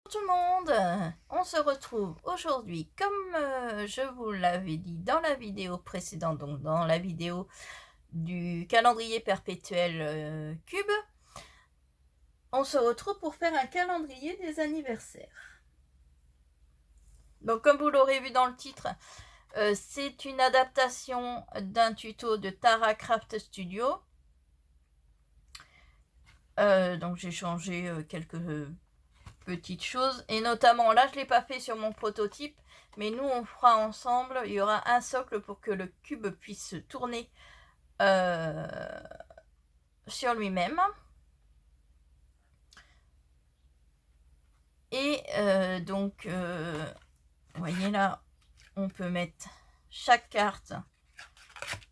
Tout le monde, on se retrouve aujourd'hui comme je vous l'avais dit dans la vidéo précédente, donc dans la vidéo du calendrier perpétuel cube, on se retrouve pour faire un calendrier des anniversaires. Donc comme vous l'aurez vu dans le titre, c'est une adaptation d'un tuto de Tara Craft Studio. Donc j'ai changé quelques petites choses, et notamment là je l'ai pas fait sur mon prototype, mais nous on fera ensemble. Il y aura un socle pour que le cube puisse tourner sur lui-même, et donc vous voyez là, on peut mettre chaque carte,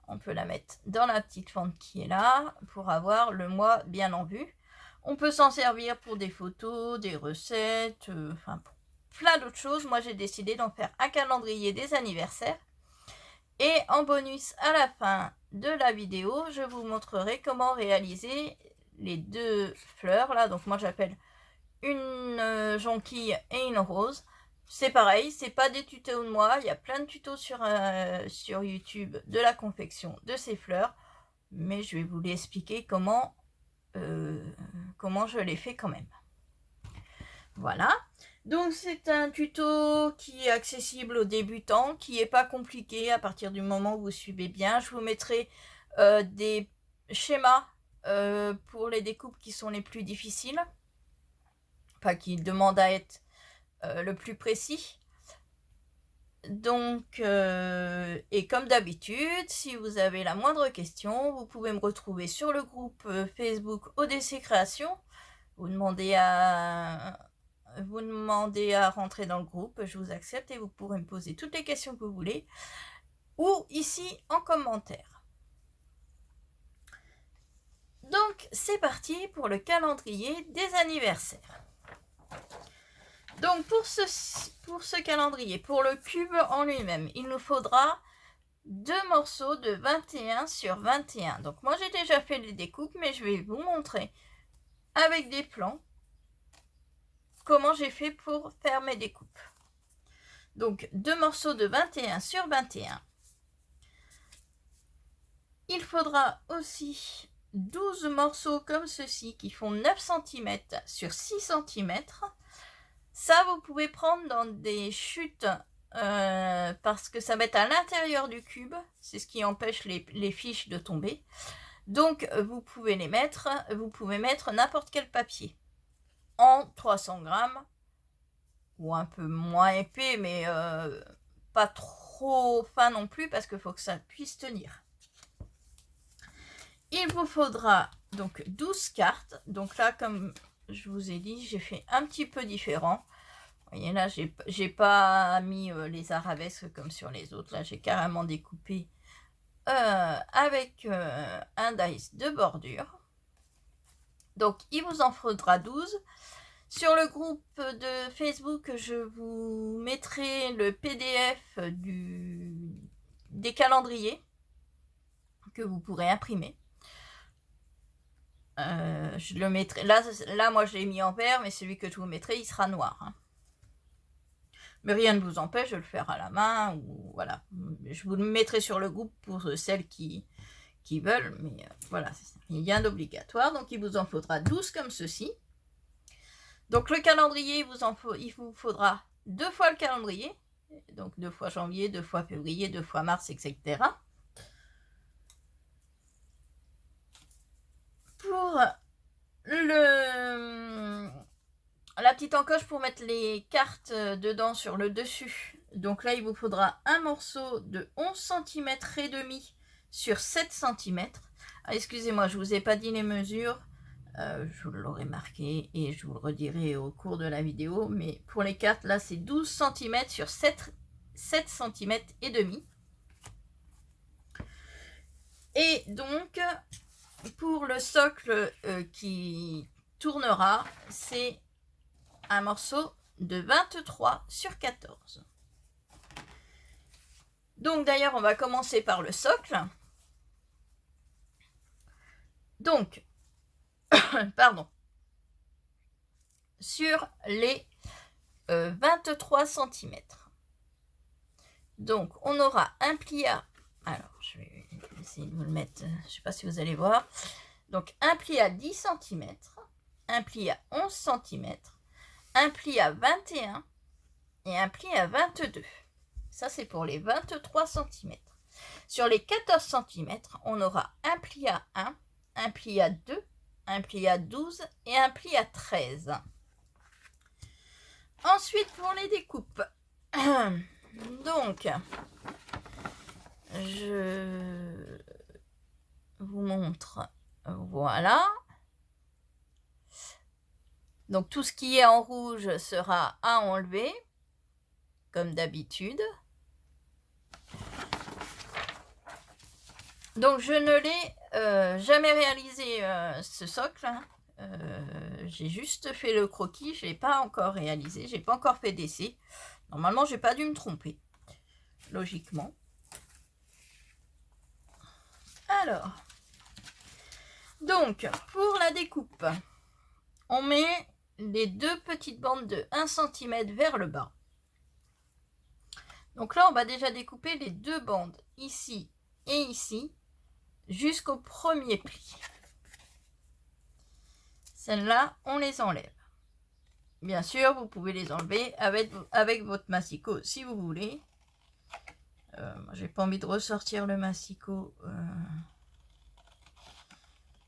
on peut la mettre dans la petite fente qui est là pour avoir le mois bien en vue. On peut s'en servir pour des photos, des recettes, enfin pour plein d'autres choses. Moi j'ai décidé d'en faire un calendrier des anniversaires. Et en bonus à la fin de la vidéo, je vous montrerai comment réaliser les deux fleurs là. Donc moi j'appelle une jonquille et une rose. C'est pareil, c'est pas des tutos de moi. Il y a plein de tutos sur YouTube de la confection de ces fleurs. Mais je vais vous l'expliquer comment je l'ai fait quand même. Voilà. Donc c'est un tuto qui est accessible aux débutants, qui n'est pas compliqué à partir du moment où vous suivez bien. Je vous mettrai des schémas pour les découpes qui sont les plus difficiles, enfin qui demandent à être le plus précis. Donc, et comme d'habitude, si vous avez la moindre question, vous pouvez me retrouver sur le groupe Facebook ODC Création. Vous demandez à rentrer dans le groupe, je vous accepte et vous pourrez me poser toutes les questions que vous voulez, ou ici en commentaire. Donc c'est parti pour le calendrier des anniversaires. Donc pour ce calendrier, pour le cube en lui-même, il nous faudra 2 morceaux de 21 sur 21. Donc moi j'ai déjà fait les découpes, mais je vais vous montrer avec des plans comment j'ai fait pour faire mes découpes. Donc 2 morceaux de 21 sur 21. Il faudra aussi 12 morceaux comme ceci qui font 9 cm sur 6 cm. Ça, vous pouvez prendre dans des chutes parce que ça va être à l'intérieur du cube. C'est ce qui empêche les fiches de tomber. Donc, vous pouvez mettre n'importe quel papier en 300 grammes ou un peu moins épais, mais pas trop fin non plus parce qu'il faut que ça puisse tenir. Il vous faudra donc 12 cartes. Donc là, comme je vous ai dit, j'ai fait un petit peu différent. Vous voyez là, j'ai pas mis les arabesques comme sur les autres. Là, j'ai carrément découpé avec un dice de bordure. Donc, il vous en faudra 12. Sur le groupe de Facebook, je vous mettrai le PDF des calendriers que vous pourrez imprimer. Je le mettrai là moi je l'ai mis en vert, mais celui que je vous mettrai il sera noir, hein. Mais rien ne vous empêche de le faire à la main, ou voilà, je vous le mettrai sur le groupe pour celles qui veulent, mais voilà, rien d'obligatoire. Donc il vous en faudra 12 comme ceci. Donc le calendrier, il vous faudra 2 fois le calendrier, donc 2 fois janvier, 2 fois février, 2 fois mars, etc. Pour la petite encoche pour mettre les cartes dedans sur le dessus. Donc là, il vous faudra un morceau de 11 cm et demi sur 7 cm. Ah, excusez-moi, je vous ai pas dit les mesures. Je vous l'aurai marqué et je vous le redirai au cours de la vidéo. Mais pour les cartes, là, c'est 12 cm sur 7 cm et demi. Et donc, pour le socle qui tournera, c'est un morceau de 23 sur 14. Donc d'ailleurs, on va commencer par le socle. Donc, pardon, sur les 23 cm. Donc, on aura un pli à... Alors, je vais essayer de vous le mettre, je ne sais pas si vous allez voir. Donc, un pli à 10 cm, un pli à 11 cm, un pli à 21 et un pli à 22. Ça, c'est pour les 23 cm. Sur les 14 cm, on aura un pli à 1, un pli à 2, un pli à 12 et un pli à 13. Ensuite, pour les découpes. Donc, je vous montre. Voilà. Donc, tout ce qui est en rouge sera à enlever, comme d'habitude. Donc, je ne l'ai jamais réalisé, ce socle. Hein. J'ai juste fait le croquis, je ne l'ai pas encore réalisé, je n'ai pas encore fait d'essai. Normalement, je n'ai pas dû me tromper, logiquement. Alors, donc, pour la découpe, on met les deux petites bandes de 1 cm vers le bas. Donc là, on va déjà découper les deux bandes, ici et ici, jusqu'au premier pli. Celles-là, on les enlève. Bien sûr, vous pouvez les enlever avec votre massicot si vous voulez. Moi, j'ai pas envie de ressortir le massicot.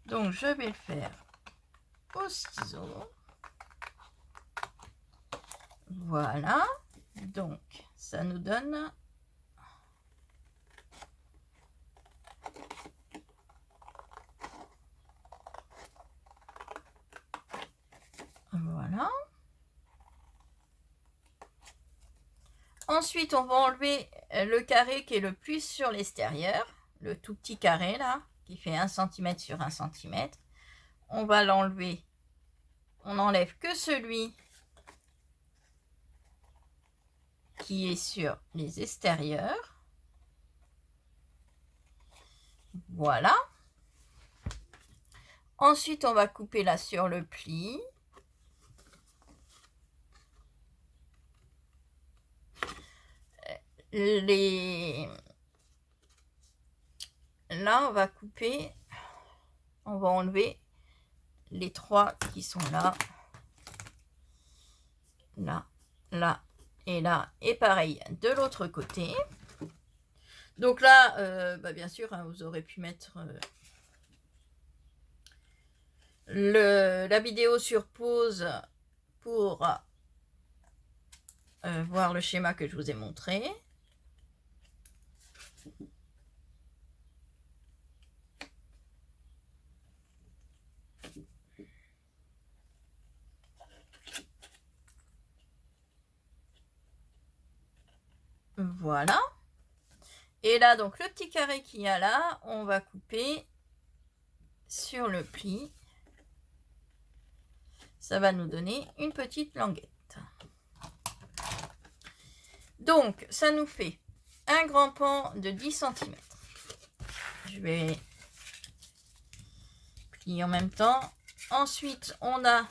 Donc, je vais le faire au ciseau. Voilà. Donc, ça nous donne... Voilà. Ensuite, on va enlever le carré qui est le plus sur l'extérieur. Le tout petit carré là, qui fait 1 cm sur 1 cm. On va l'enlever. On n'enlève que celui qui est sur les extérieurs. Voilà. Ensuite, on va couper là sur le pli. Là, on va couper, on va enlever les trois qui sont là, là, là et là. Et pareil de l'autre côté. Donc là, bien sûr, hein, vous aurez pu mettre la vidéo sur pause pour voir le schéma que je vous ai montré. Voilà. Et là, donc, le petit carré qu'il y a là, on va couper sur le pli. Ça va nous donner une petite languette. Donc, ça nous fait un grand pan de 10 cm. Je vais plier en même temps. Ensuite, on a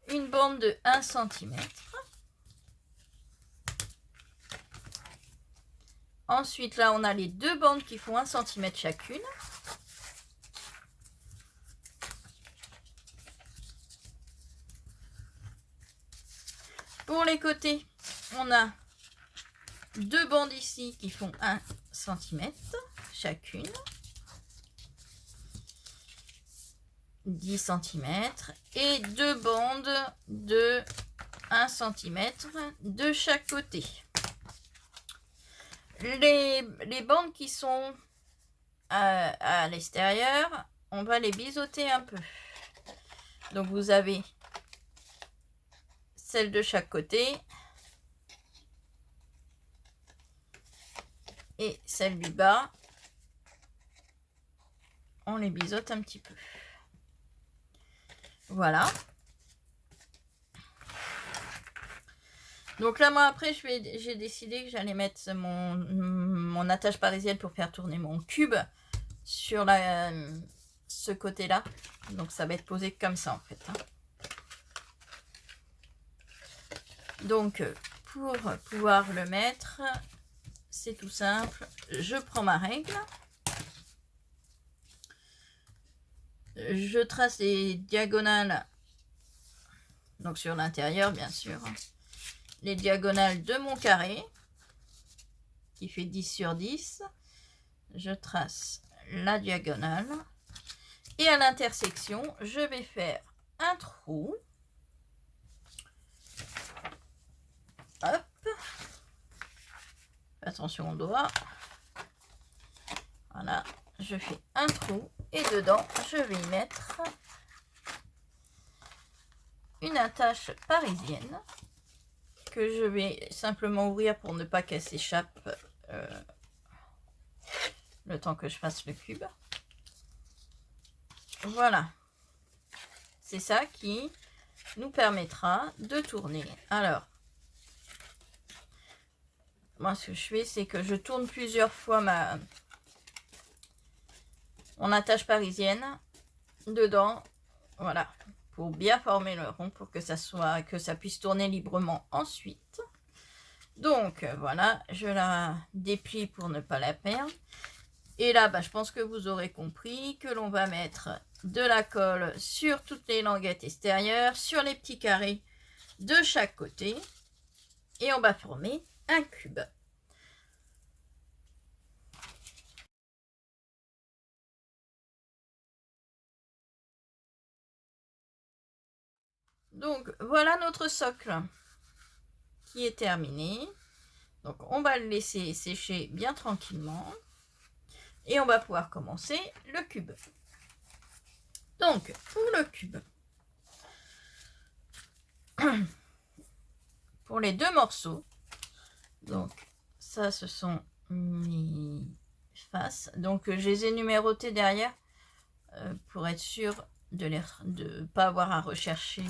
une bande de 1 cm. Ensuite, là, on a les deux bandes qui font 1 cm chacune. Pour les côtés, on a deux bandes ici qui font 1 cm chacune. 10 cm. Et deux bandes de 1 cm de chaque côté. Les bandes qui sont à l'extérieur, on va les biseauter un peu. Donc vous avez celle de chaque côté et celle du bas. On les biseaute un petit peu. Voilà. Donc là, moi, après, j'ai décidé que j'allais mettre mon attache parisienne pour faire tourner mon cube sur ce côté-là. Donc, ça va être posé comme ça, en fait. Hein. Donc, pour pouvoir le mettre, c'est tout simple. Je prends ma règle. Je trace les diagonales, donc sur l'intérieur, bien sûr, les diagonales de mon carré, qui fait 10 sur 10. Je trace la diagonale. Et à l'intersection, je vais faire un trou. Hop. Attention au doigt. Voilà, je fais un trou et dedans, je vais y mettre une attache parisienne que je vais simplement ouvrir pour ne pas qu'elle s'échappe le temps que je fasse le cube. Voilà. C'est ça qui nous permettra de tourner. Alors, moi ce que je fais, c'est que je tourne plusieurs fois mon attache parisienne dedans. Voilà. Pour bien former le rond, pour que ça puisse tourner librement ensuite. Donc voilà, je la déplie pour ne pas la perdre. Et là, je pense que vous aurez compris que l'on va mettre de la colle sur toutes les languettes extérieures, sur les petits carrés de chaque côté. Et on va former un cube. Donc voilà notre socle qui est terminé. Donc on va le laisser sécher bien tranquillement. Et on va pouvoir commencer le cube. Donc pour le cube, pour les deux morceaux, donc ça ce sont mes faces. Donc je les ai numérotés derrière pour être sûr de ne pas avoir à rechercher.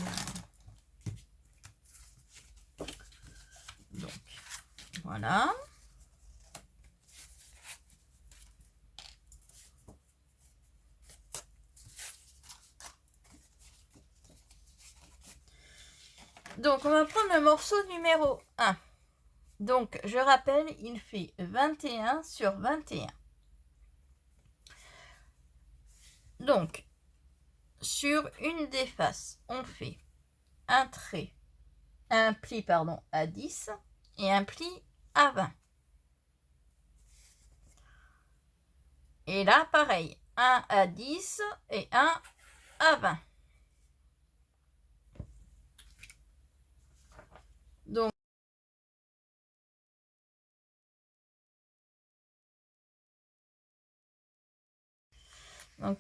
Donc voilà. Donc on va prendre le morceau numéro 1. Donc je rappelle, il fait 21 sur 21. Donc sur une des faces, on fait un trait, un pli à 10 et un pli à 20. Et là, pareil, 1 à 10 et 1 à 20. Donc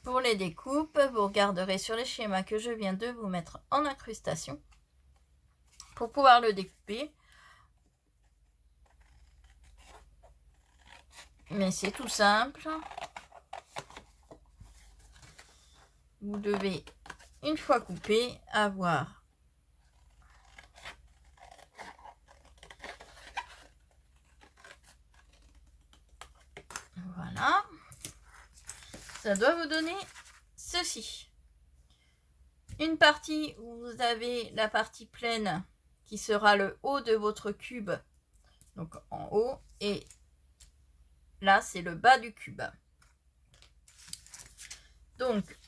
pour les découpes, vous regarderez sur les schémas que je viens de vous mettre en incrustation pour pouvoir le découper. Mais c'est tout simple. Vous devez, une fois coupé, avoir voilà. Ça doit vous donner ceci. Une partie où vous avez la partie pleine qui sera le haut de votre cube. Donc en haut. Et là, c'est le bas du cube. Donc,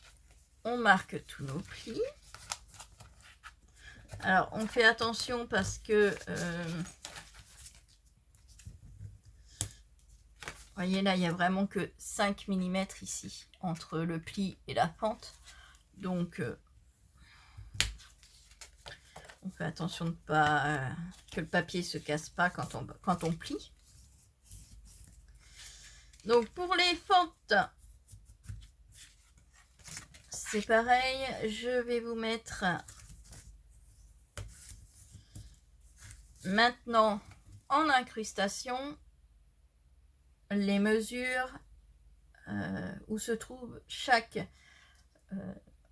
on marque tous nos plis. Alors, on fait attention parce que... voyez là, il n'y a vraiment que 5 mm ici, entre le pli et la fente. Donc, on fait attention de pas que le papier se casse pas quand on plie. Donc, pour les fentes, c'est pareil. Je vais vous mettre maintenant en incrustation les mesures où se trouve chaque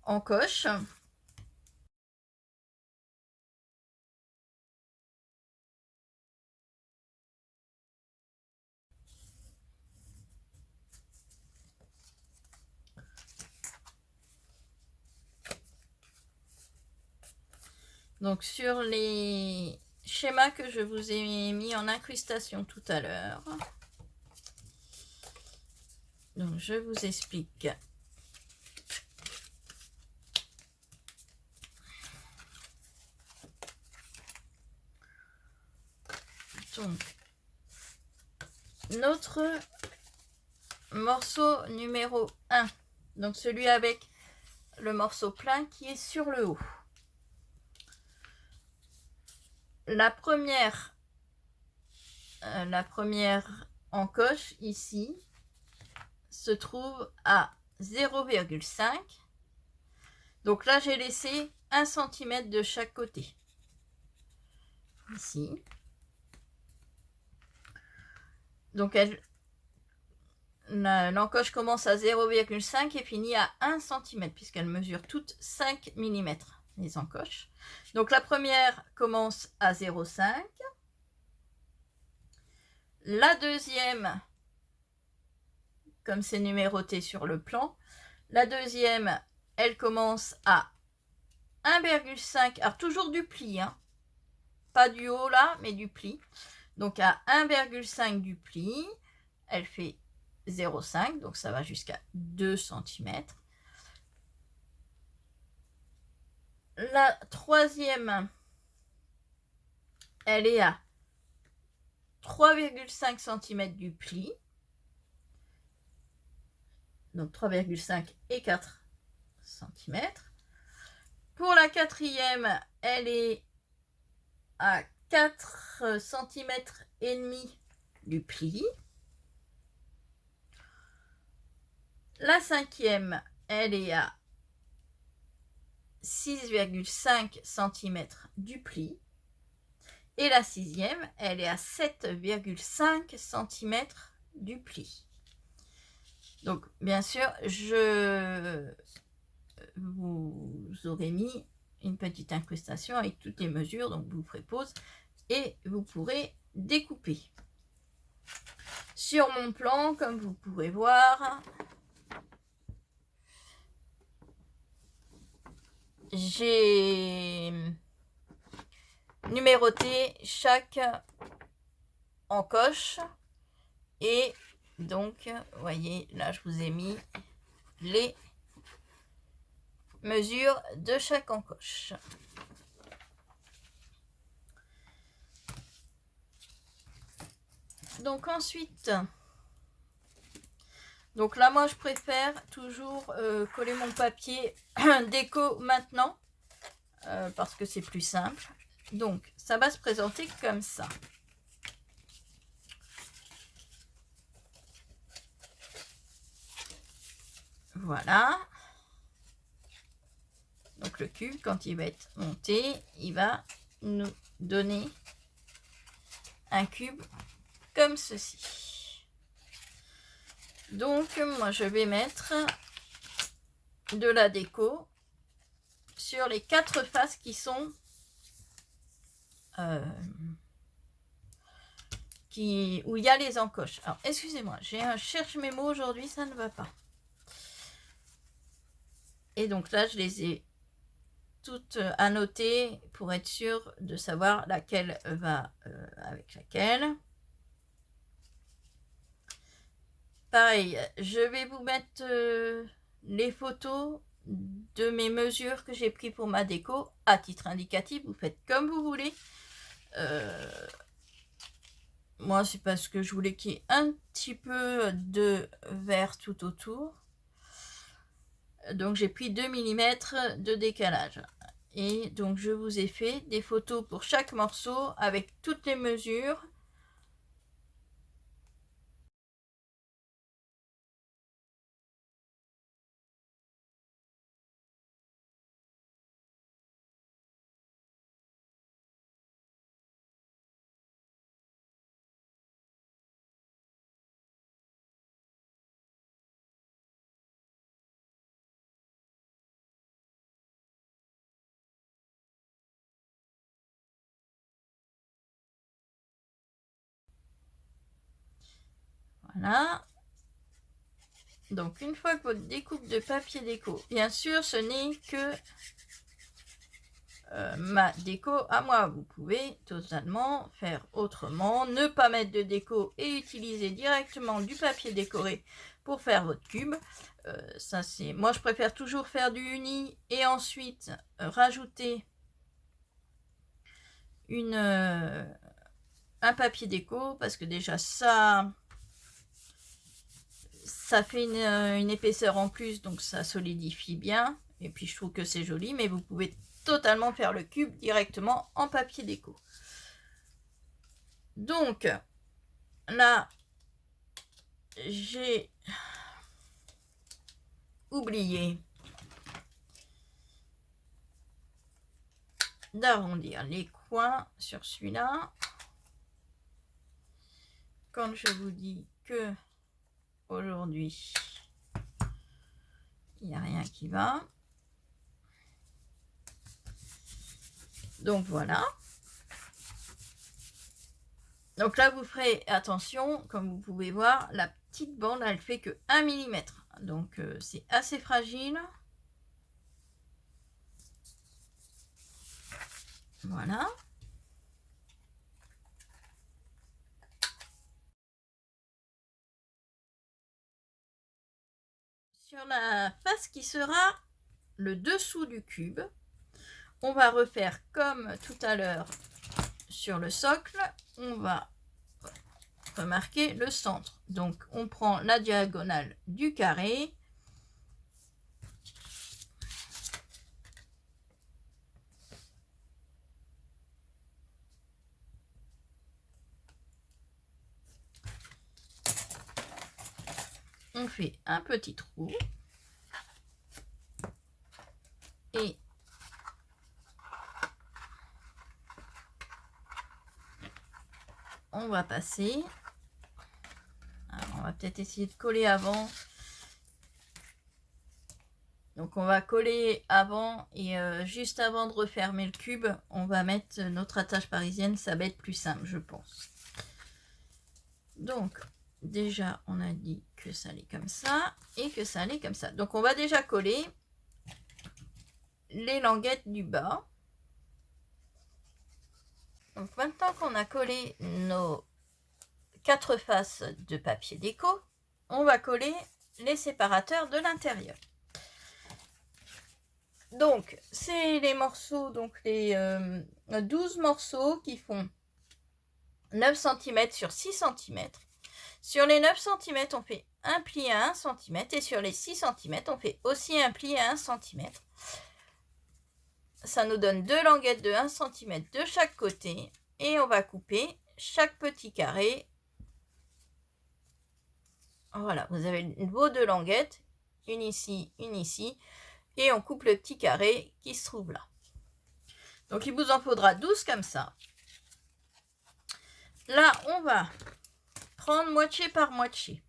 encoche. Donc sur les schéma que je vous ai mis en incrustation tout à l'heure. Donc je vous explique. Donc notre morceau numéro 1, donc celui avec le morceau plein qui est sur le haut. La première encoche ici se trouve à 0,5. Donc là, j'ai laissé 1 cm de chaque côté. Ici. Donc l'encoche commence à 0,5 et finit à 1 cm puisqu'elle mesure toutes 5 mm les encoches. Donc la première commence à 0,5. La deuxième, comme c'est numéroté sur le plan, la deuxième, elle commence à 1,5. Alors toujours du pli, hein. Pas du haut là, mais du pli. Donc à 1,5 du pli, elle fait 0,5, donc ça va jusqu'à 2 cm. La troisième, elle est à 3,5 cm du pli. Donc 3,5 et 4 cm. Pour la quatrième, elle est à 4 cm et demi du pli. La cinquième, elle est à 6,5 cm du pli. Et la sixième, elle est à 7,5 cm du pli. Donc, bien sûr, je vous aurai mis une petite incrustation avec toutes les mesures. Donc, vous ferez pause et vous pourrez découper. Sur mon plan, comme vous pourrez voir, j'ai numéroté chaque encoche et donc vous voyez là je vous ai mis les mesures de chaque encoche. Donc ensuite, donc là moi je préfère toujours coller mon papier déco maintenant parce que c'est plus simple. Donc ça va se présenter comme ça. Voilà. Donc le cube, quand il va être monté, il va nous donner un cube comme ceci. Donc moi je vais mettre de la déco sur les 4 faces qui sont où il y a les encoches. Alors excusez-moi, j'ai un cherche mes mots aujourd'hui, ça ne va pas. Et donc là je les ai toutes annotées pour être sûr de savoir laquelle va avec laquelle. Pareil, je vais vous mettre les photos de mes mesures que j'ai pris pour ma déco à titre indicatif. Vous faites comme vous voulez. Moi, c'est parce que je voulais qu'il y ait un petit peu de vert tout autour. Donc, j'ai pris 2 mm de décalage. Et donc, je vous ai fait des photos pour chaque morceau avec toutes les mesures. Voilà. Donc, une fois que votre découpe de papier déco, bien sûr, ce n'est que ma déco à moi. Vous pouvez totalement faire autrement, ne pas mettre de déco et utiliser directement du papier décoré pour faire votre cube. Ça c'est, moi je préfère toujours faire du uni et ensuite rajouter un papier déco, parce que déjà ça fait une épaisseur en plus, donc ça solidifie bien, et puis je trouve que c'est joli. Mais vous pouvez totalement faire le cube directement en papier déco. Donc là j'ai oublié d'arrondir les coins sur celui-là. Quand je vous dis que aujourd'hui il n'y a rien qui va, donc voilà. Donc là vous ferez attention, comme vous pouvez voir, la petite bande elle fait que 1 mm, donc c'est assez fragile. Voilà. Sur la face qui sera le dessous du cube, on va refaire comme tout à l'heure sur le socle. On va remarquer le centre. Donc on prend la diagonale du carré. On fait un petit trou. Et on va passer. Alors, on va peut-être essayer de coller avant. Donc on va coller avant, et juste avant de refermer le cube, on va mettre notre attache parisienne. Ça va être plus simple, je pense. Donc déjà on a dit que ça allait comme ça et que ça allait comme ça. Donc on va déjà coller les languettes du bas. Donc maintenant qu'on a collé nos 4 faces de papier déco, on va coller les séparateurs de l'intérieur. Donc c'est les morceaux, donc les 12 morceaux qui font 9 cm sur 6 cm. Sur les 9 cm, on fait un pli à 1 cm, et sur les 6 cm, on fait aussi un pli à 1 cm. Ça nous donne 2 languettes de 1 cm de chaque côté, et on va couper chaque petit carré. Voilà, vous avez vos 2 languettes, une ici, et on coupe le petit carré qui se trouve là. Donc il vous en faudra 12 comme ça. Là, on va prendre moitié par moitié.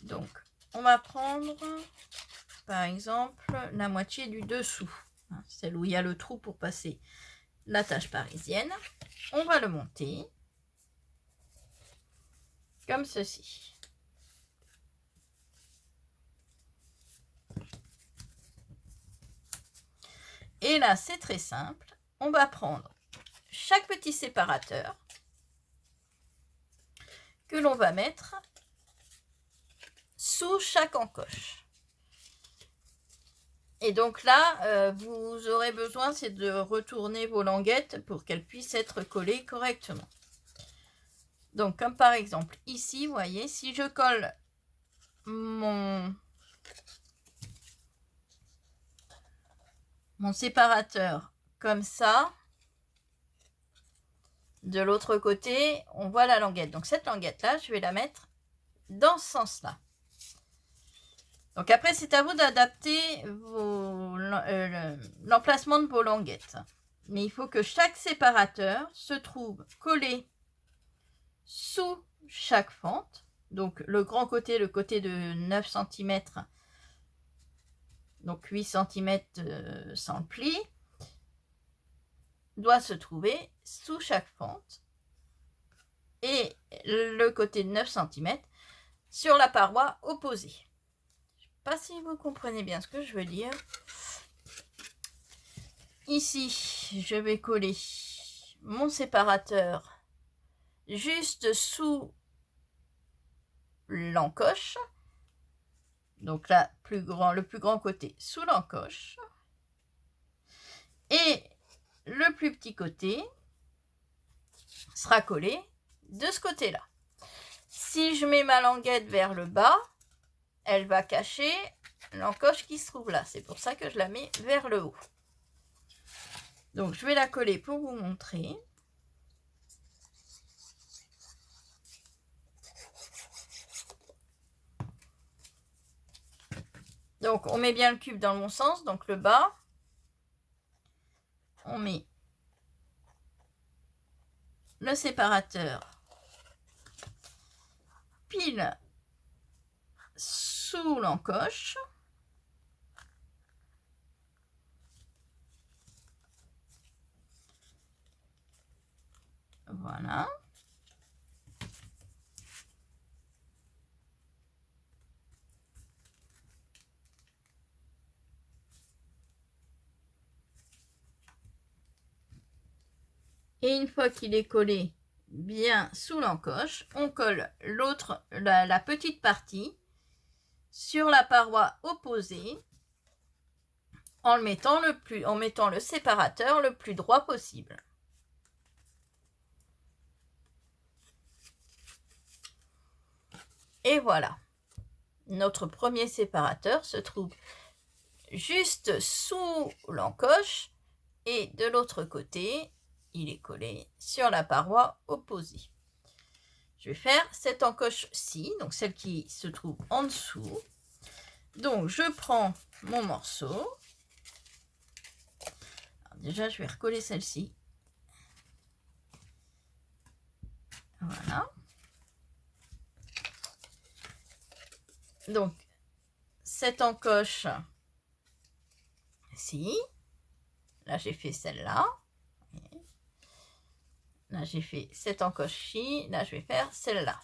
Donc on va prendre par exemple la moitié du dessous, celle où il y a le trou pour passer l'attache parisienne. On va le monter comme ceci. Et là c'est très simple, on va prendre chaque petit séparateur que l'on va mettre sous chaque encoche. Et donc là, vous aurez besoin, c'est de retourner vos languettes pour qu'elles puissent être collées correctement. Donc comme par exemple ici, vous voyez, si je colle mon séparateur comme ça, de l'autre côté, on voit la languette. Donc cette languette-là, je vais la mettre dans ce sens-là. Donc après, c'est à vous d'adapter l'emplacement de vos languettes. Mais il faut que chaque séparateur se trouve collé sous chaque fente. Donc le grand côté, le côté de 9 cm, donc 8 cm sans le pli, doit se trouver sous chaque fente. Et le côté de 9 cm sur la paroi opposée. Je ne sais pas si vous comprenez bien ce que je veux dire. ici, je vais coller mon séparateur juste sous l'encoche. Donc là, le plus grand côté sous l'encoche. Et le plus petit côté sera collé de ce côté-là. Si je mets ma languette vers le bas, elle va cacher l'encoche qui se trouve là. C'est pour ça que je la mets vers le haut. Donc je vais la coller pour vous montrer. Donc on met bien le cube dans le bon sens, donc le bas. On met le séparateur pile sous l'encoche. Voilà. Et une fois qu'il est collé bien sous l'encoche, on colle la petite partie sur la paroi opposée en mettant le séparateur le plus droit possible. Et voilà, notre premier séparateur se trouve juste sous l'encoche et de l'autre côté, il est collé sur la paroi opposée. Je vais faire cette encoche-ci, donc celle qui se trouve en dessous. Donc je prends mon morceau. Alors déjà, je vais recoller celle-ci. Voilà. Donc, cette encoche ci, là j'ai fait celle-là. Là j'ai fait cette encoche-ci, là je vais faire celle-là.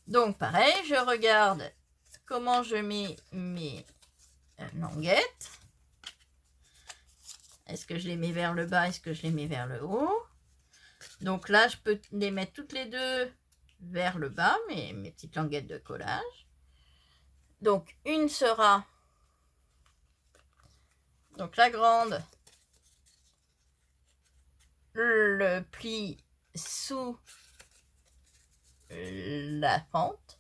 Donc pareil, je regarde comment je mets mes languettes. Est-ce que je les mets vers le bas? Est-ce que je les mets vers le haut? Donc là, je peux les mettre toutes les deux vers le bas, mes petites languettes de collage. Donc une sera, donc la grande, le pli sous la fente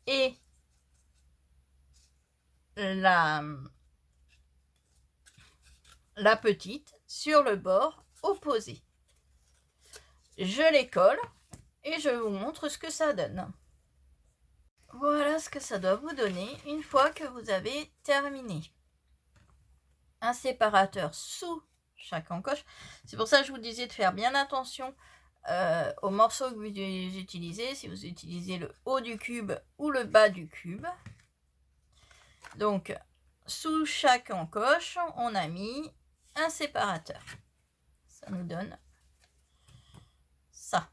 et la petite sur le bord opposé. Je les colle et je vous montre ce que ça donne. Voilà ce que ça doit vous donner une fois que vous avez terminé. Un séparateur sous chaque encoche. C'est pour ça que je vous disais de faire bien attention aux morceaux que vous utilisez, si vous utilisez le haut du cube ou le bas du cube. Donc, sous chaque encoche, on a mis un séparateur. Ça nous donne ça.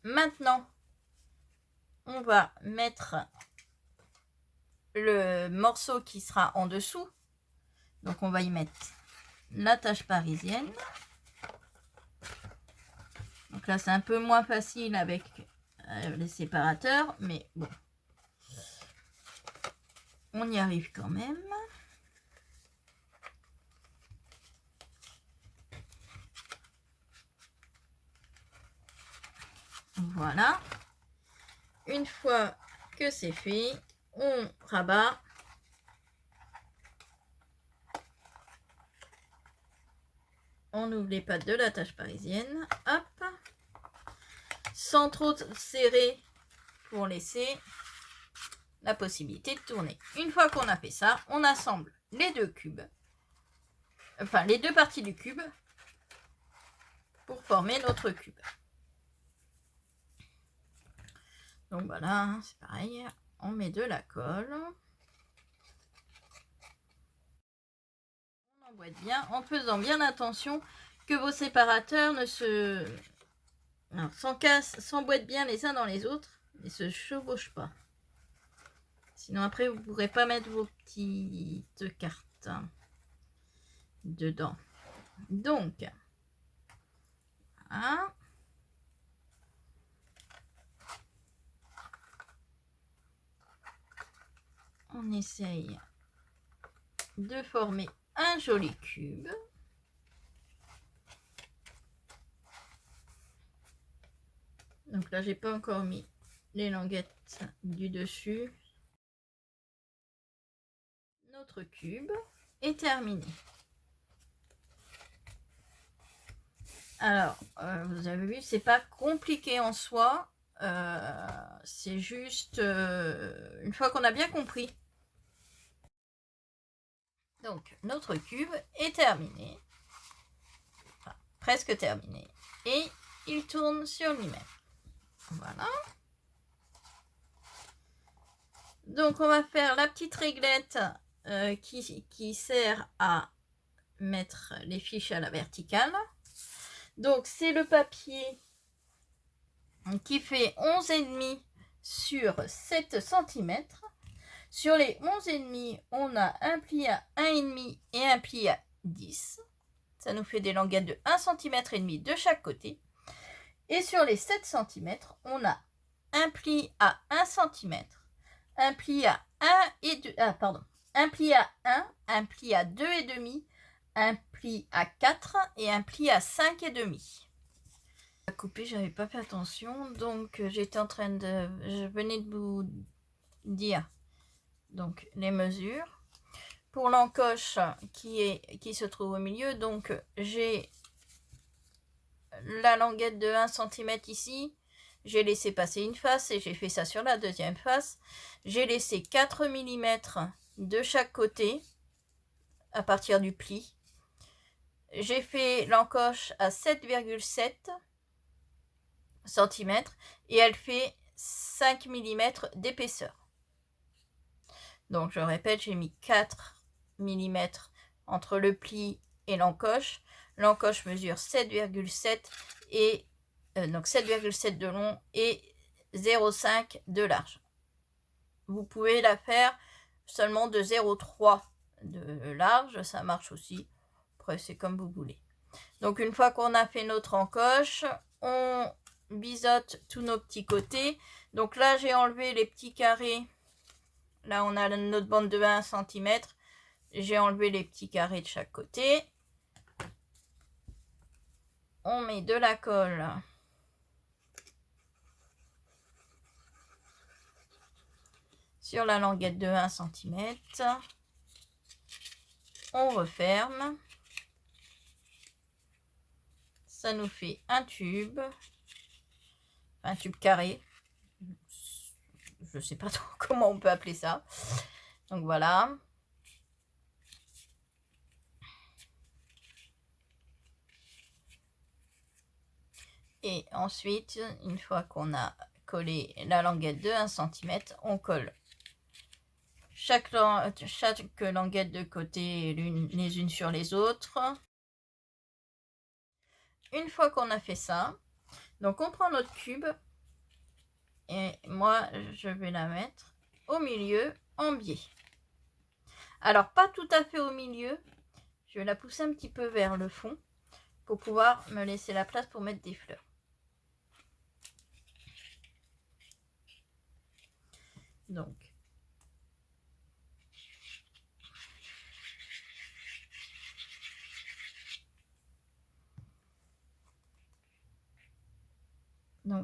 Maintenant, on va mettre le morceau qui sera en dessous. Donc, on va y mettre l'attache parisienne. Donc là, c'est un peu moins facile avec les séparateurs, mais bon. On y arrive quand même. Voilà. Une fois que c'est fait, on rabat. On ouvre les pattes de l'attache parisienne. Hop. Sans trop serrer pour laisser la possibilité de tourner. Une fois qu'on a fait ça, on assemble les deux cubes. Enfin, les deux parties du cube pour former notre cube. Donc voilà, c'est pareil. On met de la colle. On emboîte bien en faisant bien attention que vos séparateurs ne s'emboîtent bien les uns dans les autres et se chevauchent pas. Sinon après vous ne pourrez pas mettre vos petites cartes. dedans. Donc, hein, on essaye de former un joli cube. Donc là, j'ai pas encore mis les languettes du dessus. Notre cube est terminé. Alors, vous avez vu, c'est pas compliqué en soi. C'est juste une fois qu'on a bien compris. Donc, notre cube est terminé. Enfin, presque terminé. Et il tourne sur lui-même. Voilà. Donc, on va faire la petite réglette qui sert à mettre les fiches à la verticale. Donc, c'est le papier qui fait 11,5 sur 7 cm. Sur les 11,5, on a un pli à 1,5 et un pli à 10. Ça nous fait des languettes de 1,5 cm de chaque côté. Et sur les 7 cm, on a un pli à 1 cm, un pli à 1 et 2, un pli à 1, un pli à 2,5, un pli à 4 et un pli à 5,5. À couper, j'avais pas fait attention, donc j'étais en train de, je venais de vous dire donc les mesures pour l'encoche qui se trouve au milieu. Donc j'ai la languette de 1 cm ici, j'ai laissé passer une face et j'ai fait ça sur la deuxième face. J'ai laissé 4 mm de chaque côté à partir du pli. J'ai fait l'encoche à 7,7 cm et elle fait 5 mm d'épaisseur. Donc je répète, j'ai mis 4 mm entre le pli et l'encoche. L'encoche mesure 7,7 et donc 7,7 de long et 0,5 de large. Vous pouvez la faire seulement de 0,3 de large, ça marche aussi. Après, c'est comme vous voulez. Donc une fois qu'on a fait notre encoche, on biseaute tous nos petits côtés. Donc là, j'ai enlevé les petits carrés. Là, on a notre bande de 1 cm. J'ai enlevé les petits carrés de chaque côté. On met de la colle sur la languette de 1 cm. On referme. Ça nous fait un tube carré. Je ne sais pas trop comment on peut appeler ça. Donc voilà. Et ensuite, une fois qu'on a collé la languette de 1 cm, on colle chaque languette de côté les unes sur les autres. Une fois qu'on a fait ça, donc on prend notre cube et moi je vais la mettre au milieu en biais. Alors pas tout à fait au milieu, je vais la pousser un petit peu vers le fond pour pouvoir me laisser la place pour mettre des fleurs. Donc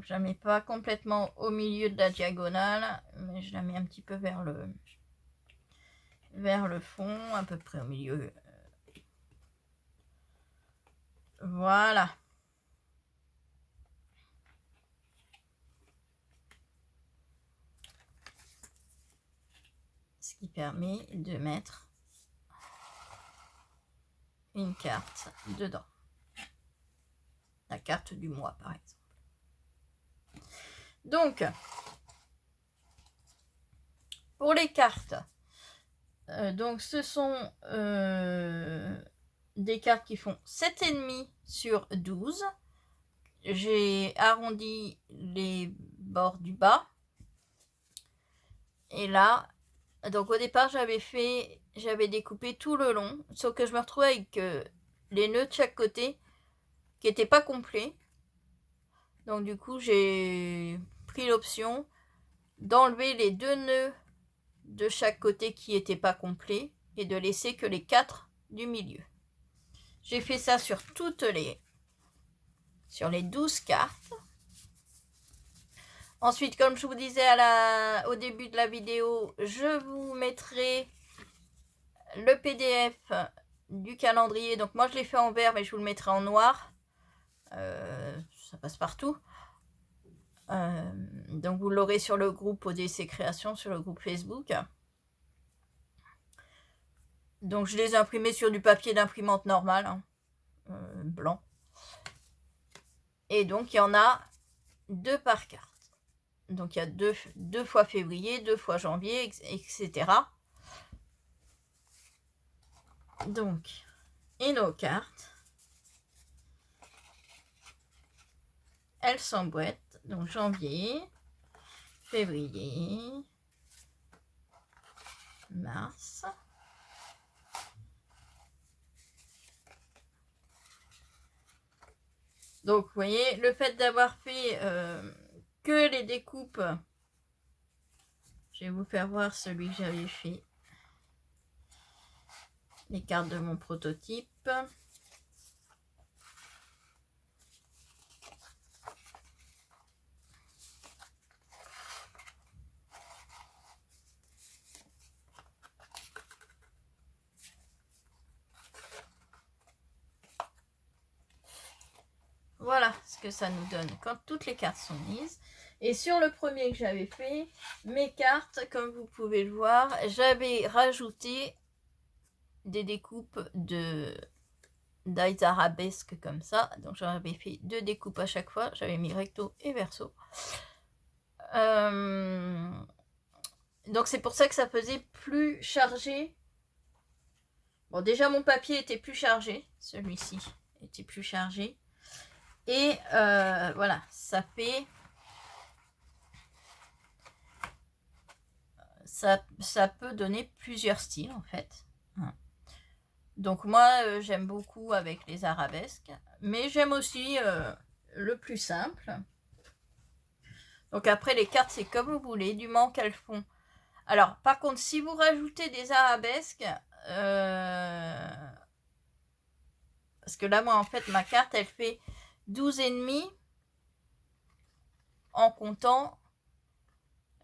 je la mets pas complètement au milieu de la diagonale, mais je la mets un petit peu vers le fond, à peu près au milieu. Voilà. Ce qui permet de mettre une carte dedans. La carte du mois, par exemple. Donc, pour les cartes, donc ce sont des cartes qui font 7,5 sur 12. J'ai arrondi les bords du bas. Et là, Donc au départ, j'avais découpé tout le long, sauf que je me retrouvais avec les nœuds de chaque côté qui n'étaient pas complets. Donc du coup, j'ai pris l'option d'enlever les 2 nœuds de chaque côté qui n'étaient pas complets et de laisser que les 4 du milieu. J'ai fait ça sur les 12 cartes. Ensuite, comme je vous disais au début de la vidéo, je vous mettrai le PDF du calendrier. Donc moi je l'ai fait en vert, mais je vous le mettrai en noir. Ça passe partout. Donc vous l'aurez sur le groupe ODC Création, sur le groupe Facebook. Donc je les ai imprimés sur du papier d'imprimante normale, hein, blanc. Et donc il y en a 2 par carte. Donc il y a deux fois février, 2 fois janvier, etc. Donc, et nos cartes, elles s'emboîtent. Donc janvier, février, mars. Donc vous voyez, le fait d'avoir fait que les découpes, je vais vous faire voir celui que j'avais fait, les cartes de mon prototype. Voilà ce que ça nous donne quand toutes les cartes sont mises. Et sur le premier que j'avais fait, mes cartes, comme vous pouvez le voir, j'avais rajouté des découpes d'ailles arabesques comme ça. Donc j'avais fait 2 découpes à chaque fois. J'avais mis recto et verso. Donc c'est pour ça que ça faisait plus chargé. Bon, déjà mon papier était plus chargé. Celui-ci était plus chargé. Et voilà, ça fait... Ça peut donner plusieurs styles en fait. Donc moi j'aime beaucoup avec les arabesques, mais j'aime aussi le plus simple. Donc après les cartes c'est comme vous voulez, du moment qu'elles font. Alors par contre si vous rajoutez des arabesques, parce que là moi en fait ma carte elle fait 12,5 en comptant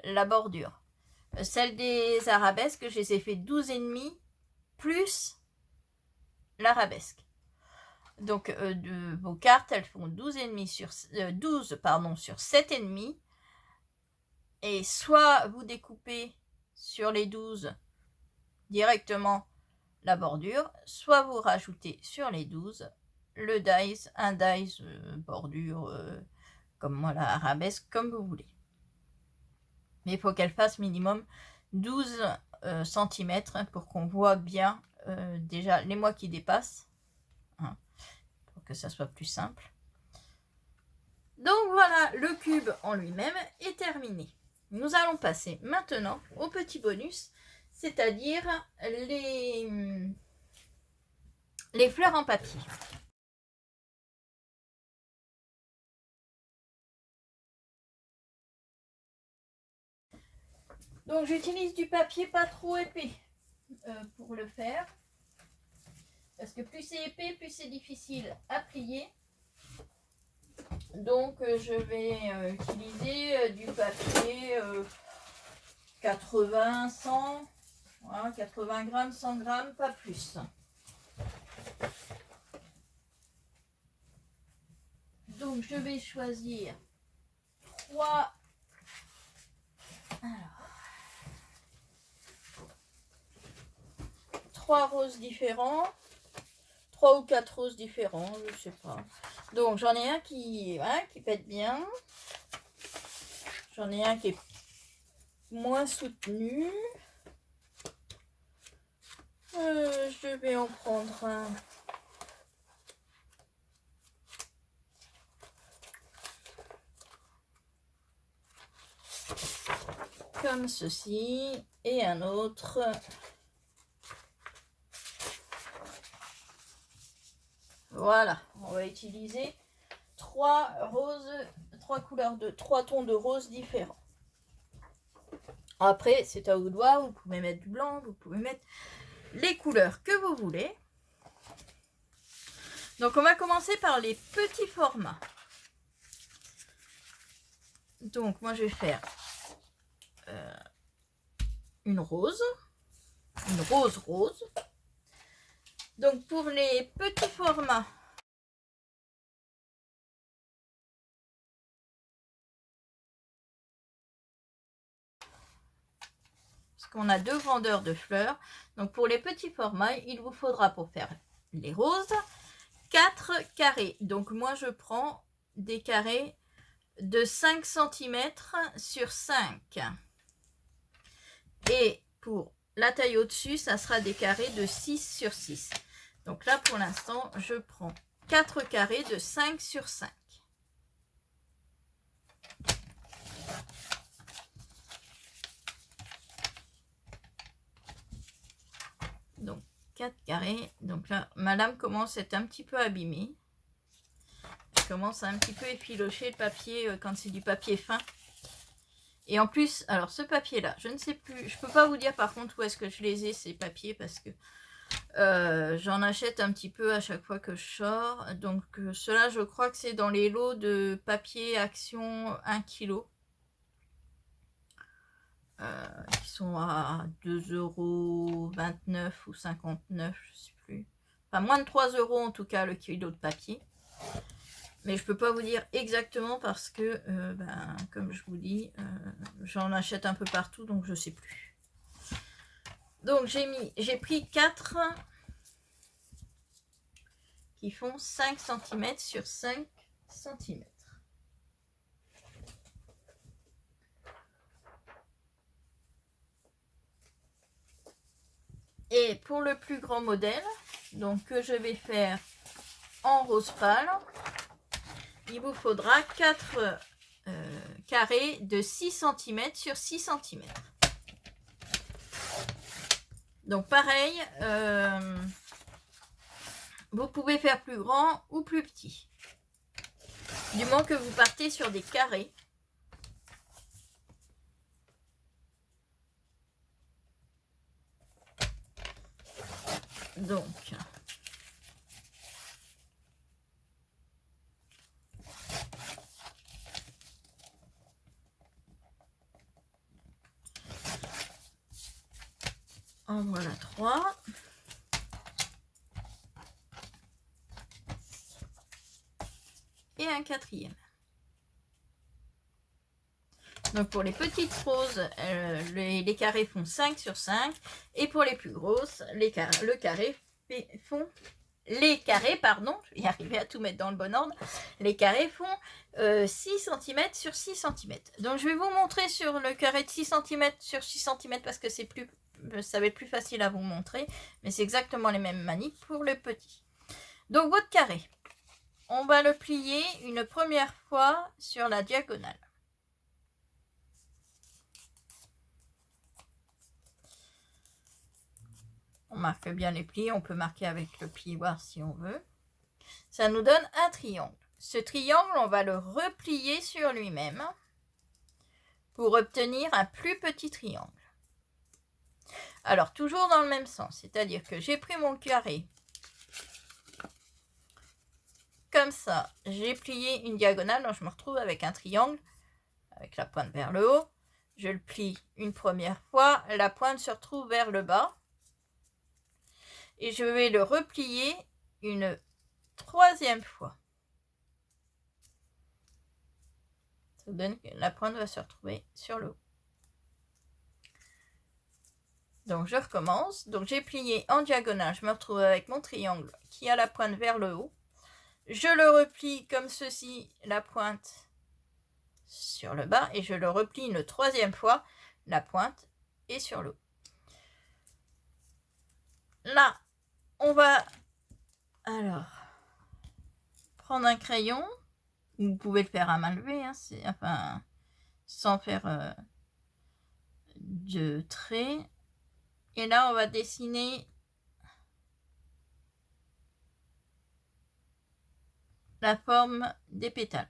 la bordure. Celle des arabesques, je les ai fait 12,5 plus l'arabesque. Donc vos cartes, elles font 12,5 sur 12 pardon, sur 7,5. Et soit vous découpez sur les 12 directement la bordure, soit vous rajoutez sur les 12 le dies, un dies bordure comme moi la arabesque, comme vous voulez. Mais il faut qu'elle fasse minimum 12 cm pour qu'on voit bien déjà les mois qui dépassent, hein, pour que ça soit plus simple. Donc voilà, le cube en lui-même est terminé. Nous allons passer maintenant au petit bonus, c'est-à-dire les fleurs en papier. Donc j'utilise du papier pas trop épais pour le faire. Parce que plus c'est épais, plus c'est difficile à plier. Donc je vais utiliser du papier 80, 100, voilà, 80 grammes, 100 grammes, pas plus. Donc je vais choisir 3 roses différents, 3 ou 4 roses différents, je sais pas. Donc j'en ai un qui pète bien, j'en ai un qui est moins soutenu. Je vais en prendre un. comme ceci et un autre. Voilà, on va utiliser trois tons de rose différents. Après, c'est à vous de voir, vous pouvez mettre du blanc, vous pouvez mettre les couleurs que vous voulez. Donc on va commencer par les petits formats. Donc moi je vais faire une rose rose. Donc pour les petits formats, parce qu'on a deux grandeurs de fleurs, donc pour les petits formats, il vous faudra pour faire les roses 4 carrés. Donc moi je prends des carrés de 5 cm sur 5. Et pour la taille au-dessus, ça sera des carrés de 6 sur 6. Donc là, pour l'instant, je prends 4 carrés de 5 sur 5. Donc, 4 carrés. Donc là, ma lame commence à être un petit peu abîmée. Je commence à un petit peu effilocher le papier quand c'est du papier fin. Et en plus, alors ce papier-là, je ne sais plus, je peux pas vous dire par contre où est-ce que je les ai, ces papiers, parce que j'en achète un petit peu à chaque fois que je sors. Donc cela, je crois que c'est dans les lots de papier Action 1 kg. Qui sont à 2,29 € ou 59, je sais plus. Enfin, moins de 3 € en tout cas le kilo de papier. Mais je peux pas vous dire exactement parce que, comme je vous dis, j'en achète un peu partout, donc je sais plus. Donc j'ai pris 4 qui font 5 cm sur 5 cm. Et pour le plus grand modèle, donc que je vais faire en rose pâle, il vous faudra 4 carrés de 6 cm sur 6 cm. Donc pareil, vous pouvez faire plus grand ou plus petit. Du moment que vous partez sur des carrés. Donc, en voilà 3. Et un quatrième. Donc pour les petites roses, les carrés font 5 sur 5. Et pour les plus grosses, les carrés, je vais y arriver à tout mettre dans le bon ordre. Les carrés font 6 cm sur 6 cm. Donc je vais vous montrer sur le carré de 6 cm sur 6 cm parce que ça va être plus facile à vous montrer. Mais c'est exactement les mêmes manips pour le petit. Donc votre carré, on va le plier une première fois sur la diagonale. On marque bien les plis, on peut marquer avec le plioir si on veut. Ça nous donne un triangle. Ce triangle, on va le replier sur lui-même pour obtenir un plus petit triangle. Alors, toujours dans le même sens, c'est-à-dire que j'ai pris mon carré comme ça, j'ai plié une diagonale, donc je me retrouve avec un triangle avec la pointe vers le haut. Je le plie une première fois, la pointe se retrouve vers le bas. Et je vais le replier une troisième fois. Ça donne que la pointe va se retrouver sur le haut. Donc je recommence. Donc j'ai plié en diagonale. Je me retrouve avec mon triangle qui a la pointe vers le haut. Je le replie comme ceci, la pointe sur le bas. Et je le replie une troisième fois. La pointe est sur le haut. Là, on va alors prendre un crayon. Vous pouvez le faire à main levée, hein, sans faire 2 traits. Et là, on va dessiner la forme des pétales.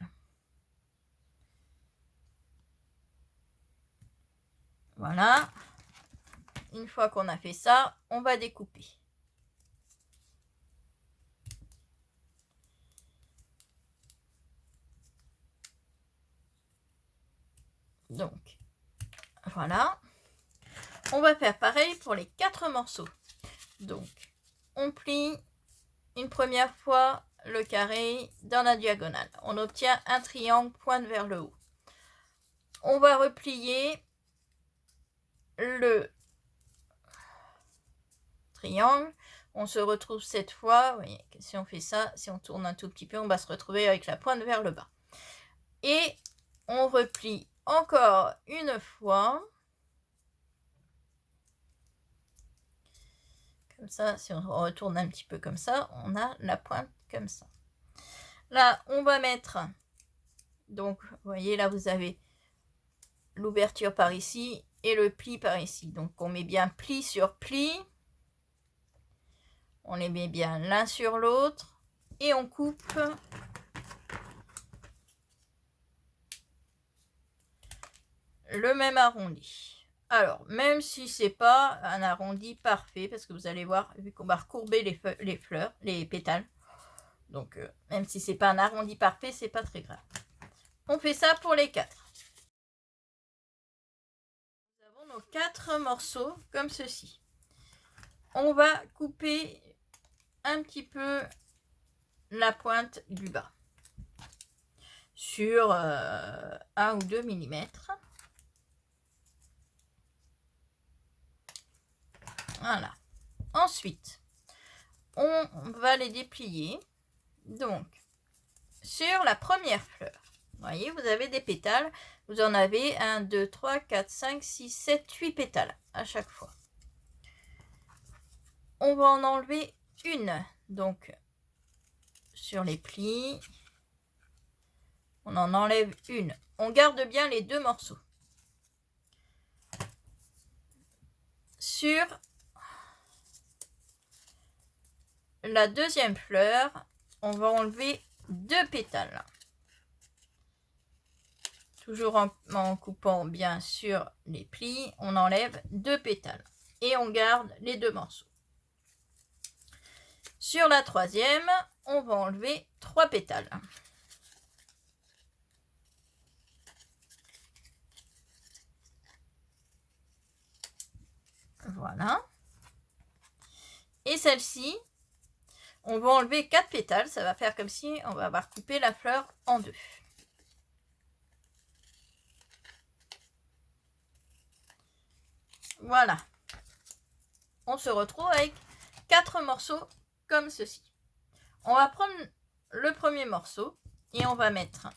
Voilà. Une fois qu'on a fait ça, on va découper. Donc, voilà. On va faire pareil pour les 4 morceaux. Donc, on plie une première fois le carré dans la diagonale. On obtient un triangle pointe vers le haut. On va replier le triangle. On se retrouve cette fois, vous voyez, si on fait ça, si on tourne un tout petit peu, on va se retrouver avec la pointe vers le bas. Et on replie encore une fois. Comme ça, si on retourne un petit peu comme ça, on a la pointe comme ça. Là, on va mettre, donc, vous voyez, là, vous avez l'ouverture par ici et le pli par ici. Donc, on met bien pli sur pli. On les met bien l'un sur l'autre et on coupe le même arrondi. Alors, même si c'est pas un arrondi parfait, parce que vous allez voir, vu qu'on va recourber les fleurs, les pétales, donc même si c'est pas un arrondi parfait, c'est pas très grave. On fait ça pour les 4. Nous avons nos 4 morceaux comme ceci. On va couper un petit peu la pointe du bas sur 1 ou 2 mm. Voilà. Ensuite, on va les déplier. Donc, sur la première fleur, vous voyez, vous avez des pétales. Vous en avez 1, 2, 3, 4, 5, 6, 7, 8 pétales à chaque fois. On va en enlever une. Donc, sur les plis, on en enlève une. On garde bien les 2 morceaux. Sur la deuxième fleur, on va enlever 2 pétales. Toujours en coupant bien sur les plis, on enlève 2 pétales. Et on garde les 2 morceaux. Sur la troisième, on va enlever 3 pétales. Voilà. Et celle-ci, on va enlever 4 pétales. Ça va faire comme si on va avoir coupé la fleur en 2. Voilà. On se retrouve avec 4 morceaux comme ceci. On va prendre le premier morceau et on va mettre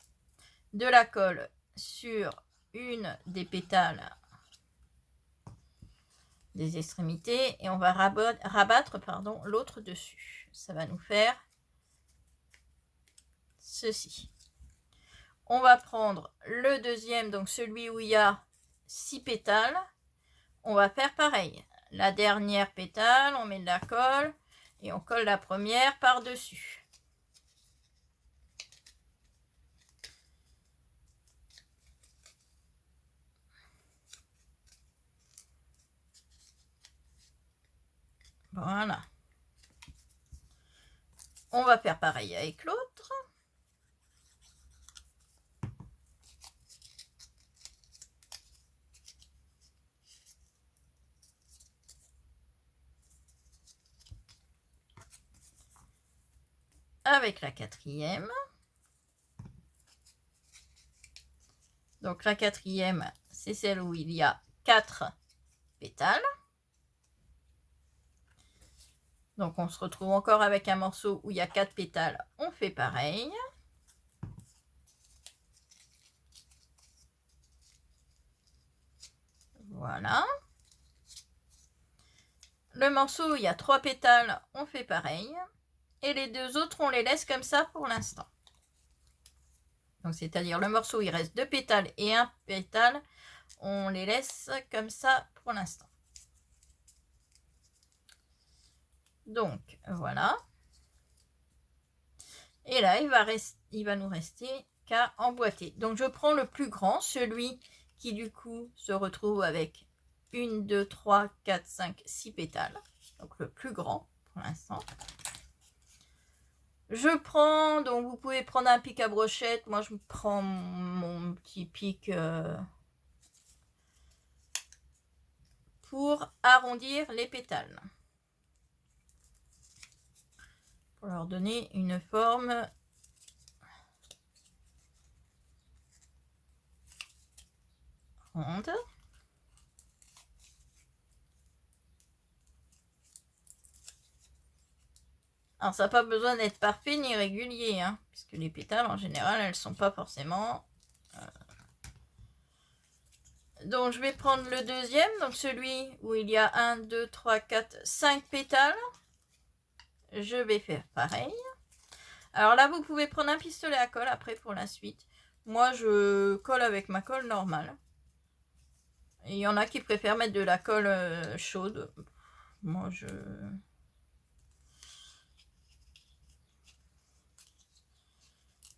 de la colle sur une des pétales des extrémités et on va rabattre l'autre dessus. Ça va nous faire ceci. On va prendre le deuxième, donc celui où il y a 6 pétales. On va faire pareil. La dernière pétale, on met de la colle et on colle la première par-dessus. Voilà. On va faire pareil avec l'autre. Avec la quatrième. Donc la quatrième, c'est celle où il y a 4 pétales. Donc on se retrouve encore avec un morceau où il y a 4 pétales. On fait pareil. Voilà. Le morceau où il y a 3 pétales, on fait pareil. Et les 2 autres, on les laisse comme ça pour l'instant. Donc c'est-à-dire le morceau où il reste 2 pétales et 1 pétale, On les laisse comme ça pour l'instant. Donc, voilà. Et là, il va nous rester qu'à emboîter. Donc, je prends le plus grand, celui qui, du coup, se retrouve avec 1, 2, 3, 4, 5, 6 pétales. Donc, le plus grand pour l'instant. Je prends, donc vous pouvez prendre un pic à brochette. Moi, je prends mon petit pic pour arrondir les pétales. Pour leur donner une forme ronde. Alors, ça n'a pas besoin d'être parfait ni régulier, hein, puisque les pétales, en général, elles ne sont pas forcément... Donc, je vais prendre le deuxième, donc celui où il y a 1, 2, 3, 4, 5 pétales. Je vais faire pareil. Alors là, vous pouvez prendre un pistolet à colle après pour la suite. Moi, je colle avec ma colle normale. Et il y en a qui préfèrent mettre de la colle chaude. Moi,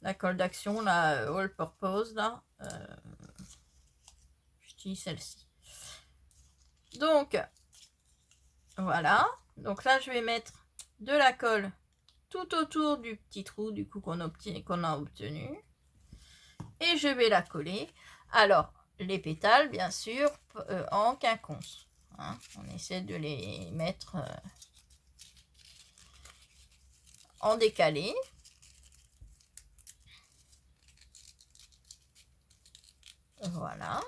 la colle d'action, la All Purpose, là. J'utilise celle-ci. Donc, voilà. Donc là, je vais mettre de la colle tout autour du petit trou, du coup, qu'on a obtenu. Et je vais la coller. Alors, les pétales, bien sûr, en quinconce. Hein. On essaie de les mettre en décalé. Voilà.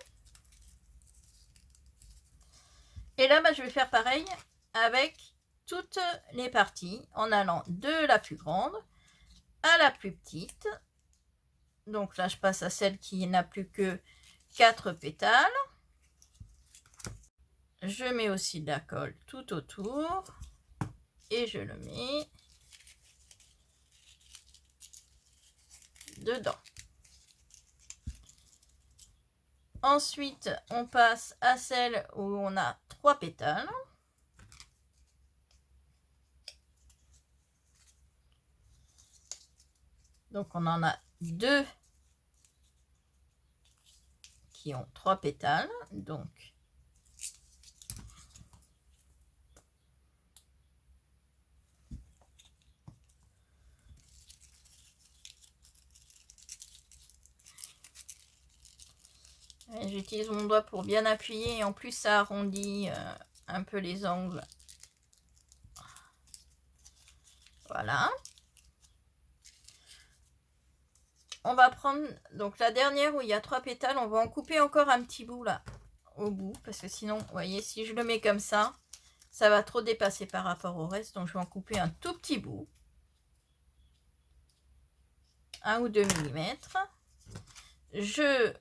Et là, bah, je vais faire pareil avec toutes les parties en allant de la plus grande à la plus petite. Donc là, je passe à celle qui n'a plus que 4 pétales. Je mets aussi de la colle tout autour et je le mets dedans. Ensuite, on passe à celle où on a 3 pétales. Donc, on en a 2 qui ont 3 pétales. Donc, j'utilise mon doigt pour bien appuyer et en plus ça arrondit un peu les angles. Voilà. On va prendre donc la dernière où il y a 3 pétales. On va en couper encore un petit bout là au bout parce que sinon, vous voyez, si je le mets comme ça va trop dépasser par rapport au reste. Donc je vais en couper un tout petit bout. 1 ou 2 mm. Je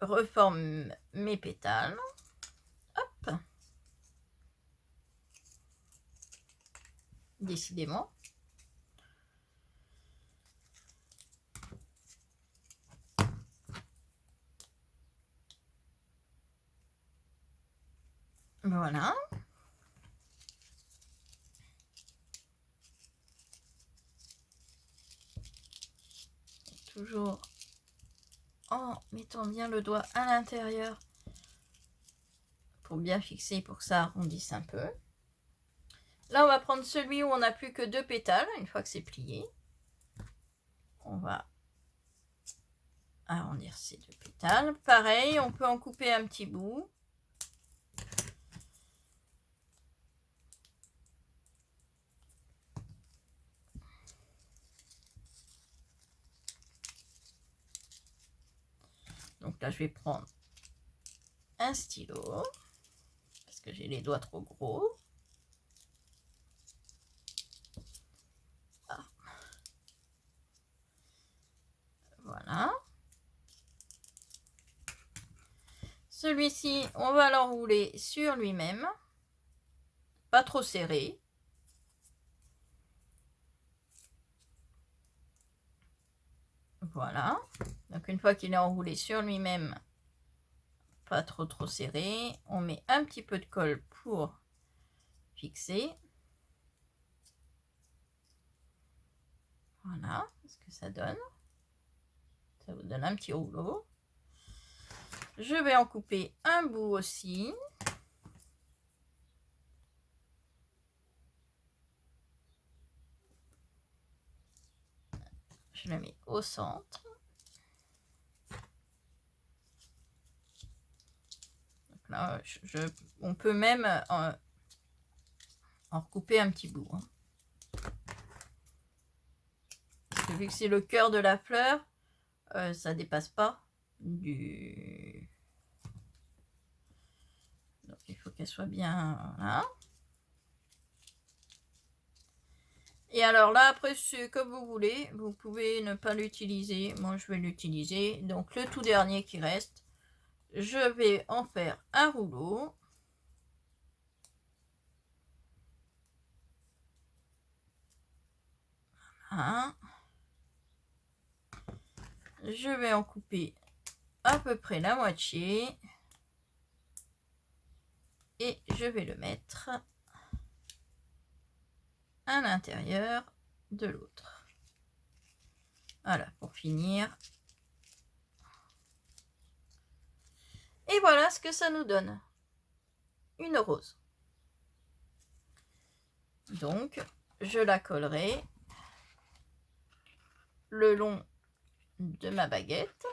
reforme mes pétales. Hop. Décidément. Voilà. Toujours en mettant bien le doigt à l'intérieur pour bien fixer, pour que ça arrondisse un peu. Là, on va prendre celui où on n'a plus que 2 pétales. Une fois que c'est plié, on va arrondir ces 2 pétales. Pareil, on peut en couper un petit bout. Donc là, je vais prendre un stylo parce que j'ai les doigts trop gros. Ah. Voilà. Celui-ci, on va l'enrouler sur lui-même. Pas trop serré. Voilà. Donc une fois qu'il est enroulé sur lui-même, pas trop serré. On met un petit peu de colle pour fixer. Voilà ce que ça donne. Ça vous donne un petit rouleau. Je vais en couper un bout aussi. Je le mets au centre. Donc là, on peut même en recouper un petit bout. Hein. Parce que vu que c'est le cœur de la fleur, ça dépasse pas du... Donc il faut qu'elle soit bien là. Et alors là, après, c'est comme vous voulez. Vous pouvez ne pas l'utiliser. Moi, je vais l'utiliser. Donc, le tout dernier qui reste, je vais en faire un rouleau. Voilà. Je vais en couper à peu près la moitié. Et je vais le mettre à l'intérieur de l'autre. Voilà, pour finir. Et voilà ce que ça nous donne. Une rose. Donc, je la collerai le long de ma baguette.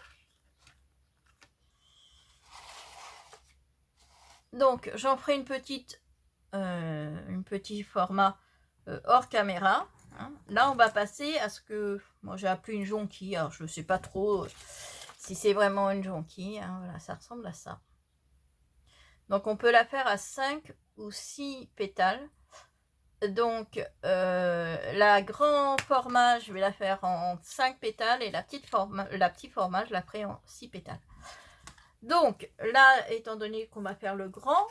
Donc, j'en ferai un petit format hors caméra. Hein. Là, on va passer à ce que moi j'ai appelé une jonquille. Alors, je ne sais pas trop si c'est vraiment une jonquille. Hein. Voilà, ça ressemble à ça. Donc, on peut la faire à 5 ou 6 pétales. Donc, la grand format, je vais la faire en 5 pétales et la petite format, je la ferai en 6 pétales. Donc, là, étant donné qu'on va faire le grand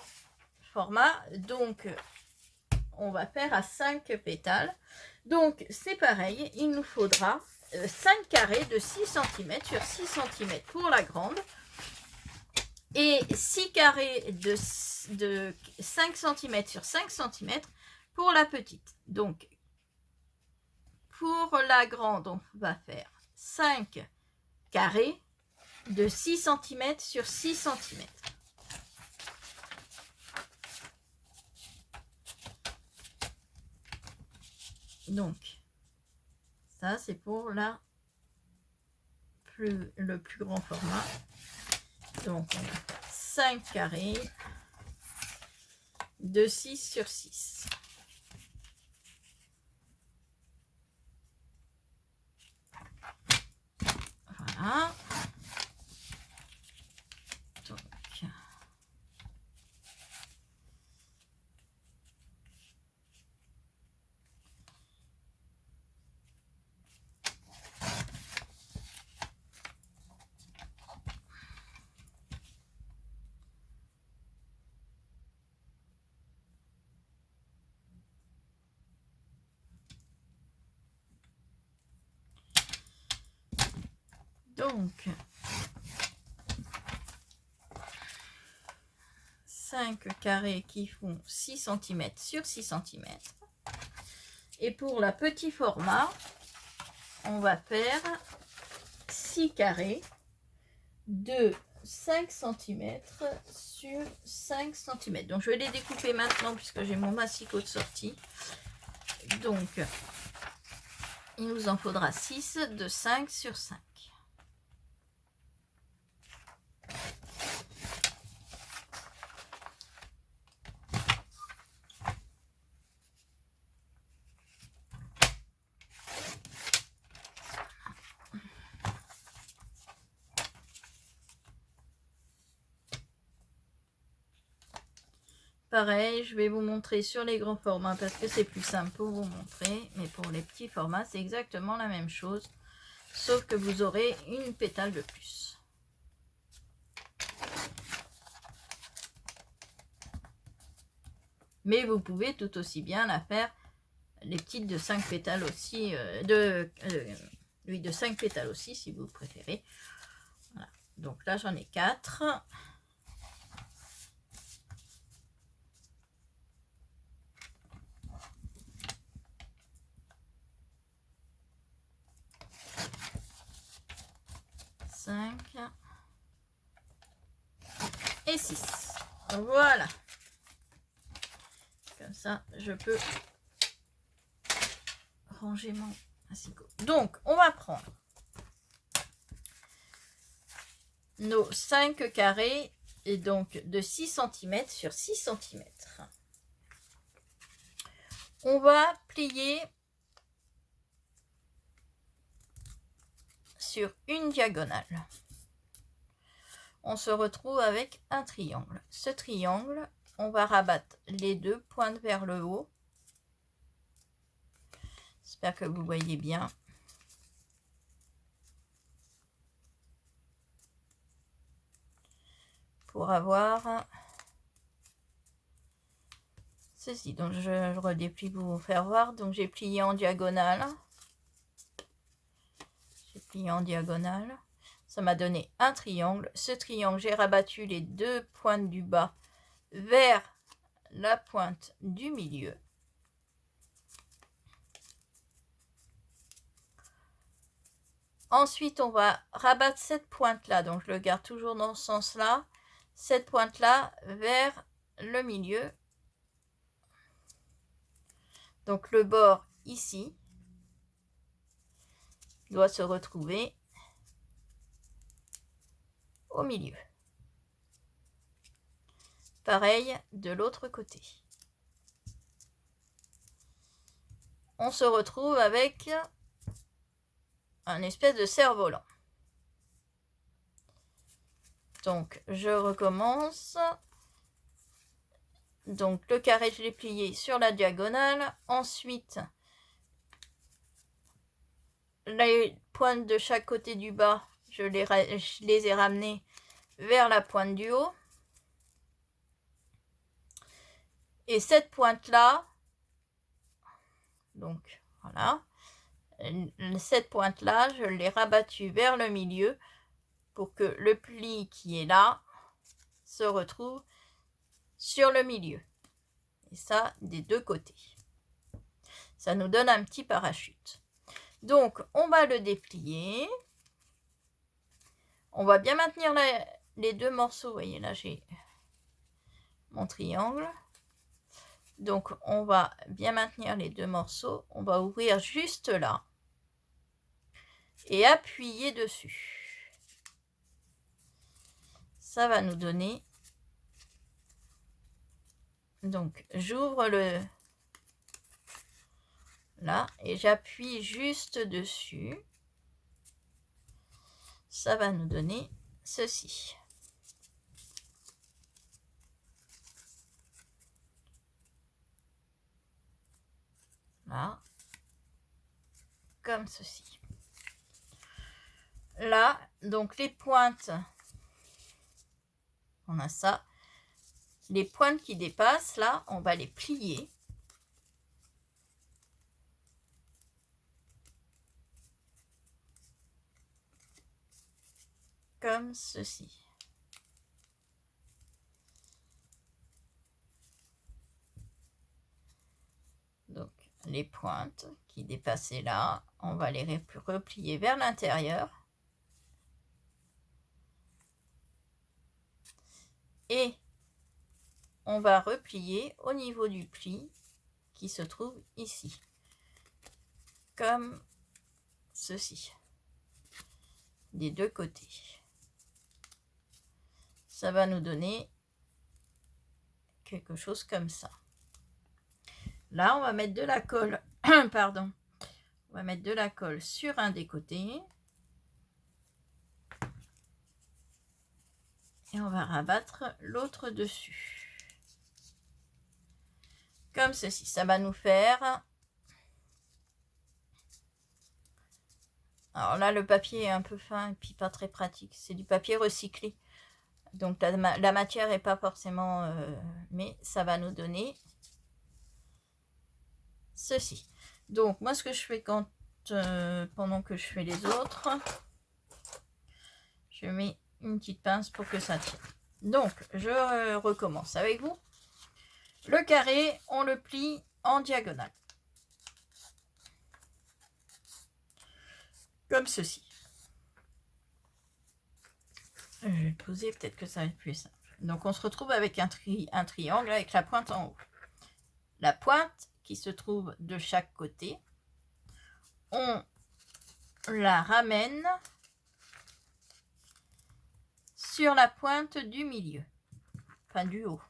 format, donc on va faire à 5 pétales. Donc, c'est pareil, il nous faudra 5 carrés de 6 cm sur 6 cm pour la grande et 6 carrés de 5 cm sur 5 cm pour la petite. Donc, pour la grande, on va faire 5 carrés de 6 cm sur 6 cm. Donc, ça c'est pour le plus grand format. Donc, on va faire 5 carrés de 6 sur 6. Voilà. Donc, donc 5 carrés qui font 6 cm sur 6 cm. Et pour la petit format, on va faire 6 carrés de 5 cm sur 5 cm. Donc je vais les découper maintenant puisque j'ai mon massicot de sortie. Donc il nous en faudra 6 de 5 sur 5. Pareil, je vais vous montrer sur les grands formats parce que c'est plus simple pour vous montrer. Mais pour les petits formats, c'est exactement la même chose. Sauf que vous aurez une pétale de plus. Mais vous pouvez tout aussi bien la faire, les petites de 5 pétales aussi, de 5 pétales aussi si vous préférez. Voilà. Donc là, j'en ai 4. 5 et 6. Voilà. Comme ça, je peux ranger mon asicot. Donc, on va prendre nos 5 carrés et donc de 6 cm sur 6 cm. On va plier sur une diagonale. On se retrouve avec un triangle. Ce triangle, on va rabattre les deux pointes vers le haut. J'espère que vous voyez bien. Pour avoir ceci. Donc je redéplie pour vous faire voir. Donc j'ai plié en diagonale. J'ai plié en diagonale. Ça m'a donné un triangle. Ce triangle, j'ai rabattu les deux pointes du bas vers la pointe du milieu. Ensuite, on va rabattre cette pointe-là. Donc, je le garde toujours dans ce sens-là. Cette pointe-là vers le milieu. Donc, le bord ici doit se retrouver au milieu. Pareil de l'autre côté. On se retrouve avec un espèce de cerf-volant. Donc, je recommence. Donc, le carré, je l'ai plié sur la diagonale. Ensuite, les pointes de chaque côté du bas, je les ai ramenées vers la pointe du haut. Et cette pointe-là, donc voilà, cette pointe-là, je l'ai rabattue vers le milieu pour que le pli qui est là se retrouve sur le milieu. Et ça, des deux côtés. Ça nous donne un petit parachute. Donc, on va le déplier. On va bien maintenir les deux morceaux. Vous voyez, là, j'ai mon triangle. Donc, on va bien maintenir les deux morceaux. On va ouvrir juste là. Et appuyer dessus. Ça va nous donner... Donc, j'ouvre le... Là, et j'appuie juste dessus. Ça va nous donner ceci. Là, comme ceci. Là, donc les pointes, on a ça. Les pointes qui dépassent, là, on va les plier. Comme ceci. Donc, les pointes qui dépassaient là, on va les replier vers l'intérieur. Et on va replier au niveau du pli qui se trouve ici. Comme ceci. Des deux côtés. Ça va nous donner quelque chose comme ça. Là, on va mettre de la colle. Pardon. On va mettre de la colle sur un des côtés. Et on va rabattre l'autre dessus. Comme ceci. Ça va nous faire... Alors là, le papier est un peu fin et puis pas très pratique. C'est du papier recyclé. Donc la matière n'est pas forcément... mais ça va nous donner ceci. Donc moi, ce que je fais quand pendant que je fais les autres, je mets une petite pince pour que ça tienne. Donc, je recommence avec vous. Le carré, on le plie en diagonale. Comme ceci. Je vais le poser, peut-être que ça va être plus simple. Donc on se retrouve avec un triangle avec la pointe en haut. La pointe qui se trouve de chaque côté, on la ramène sur la pointe du milieu, enfin du haut.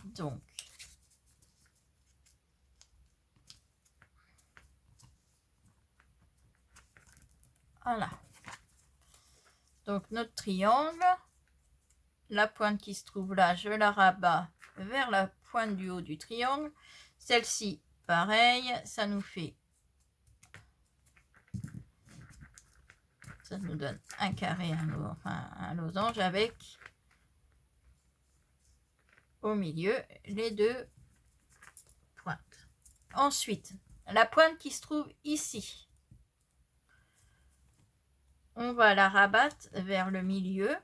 Donc, voilà. Donc notre triangle, la pointe qui se trouve là, je la rabats vers la pointe du haut du triangle. Celle-ci, pareil, ça nous fait, ça nous donne un carré, un losange avec au milieu les deux pointes. Ensuite, la pointe qui se trouve ici, on va la rabattre vers le milieu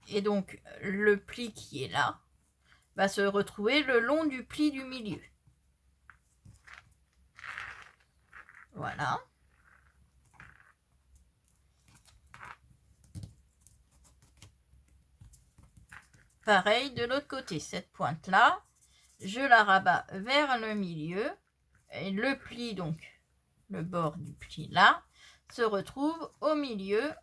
et donc le pli qui est là va se retrouver le long du pli du milieu. Voilà. Pareil de l'autre côté, cette pointe là, je la rabats vers le milieu et le pli, donc le bord du pli là, se retrouve au milieu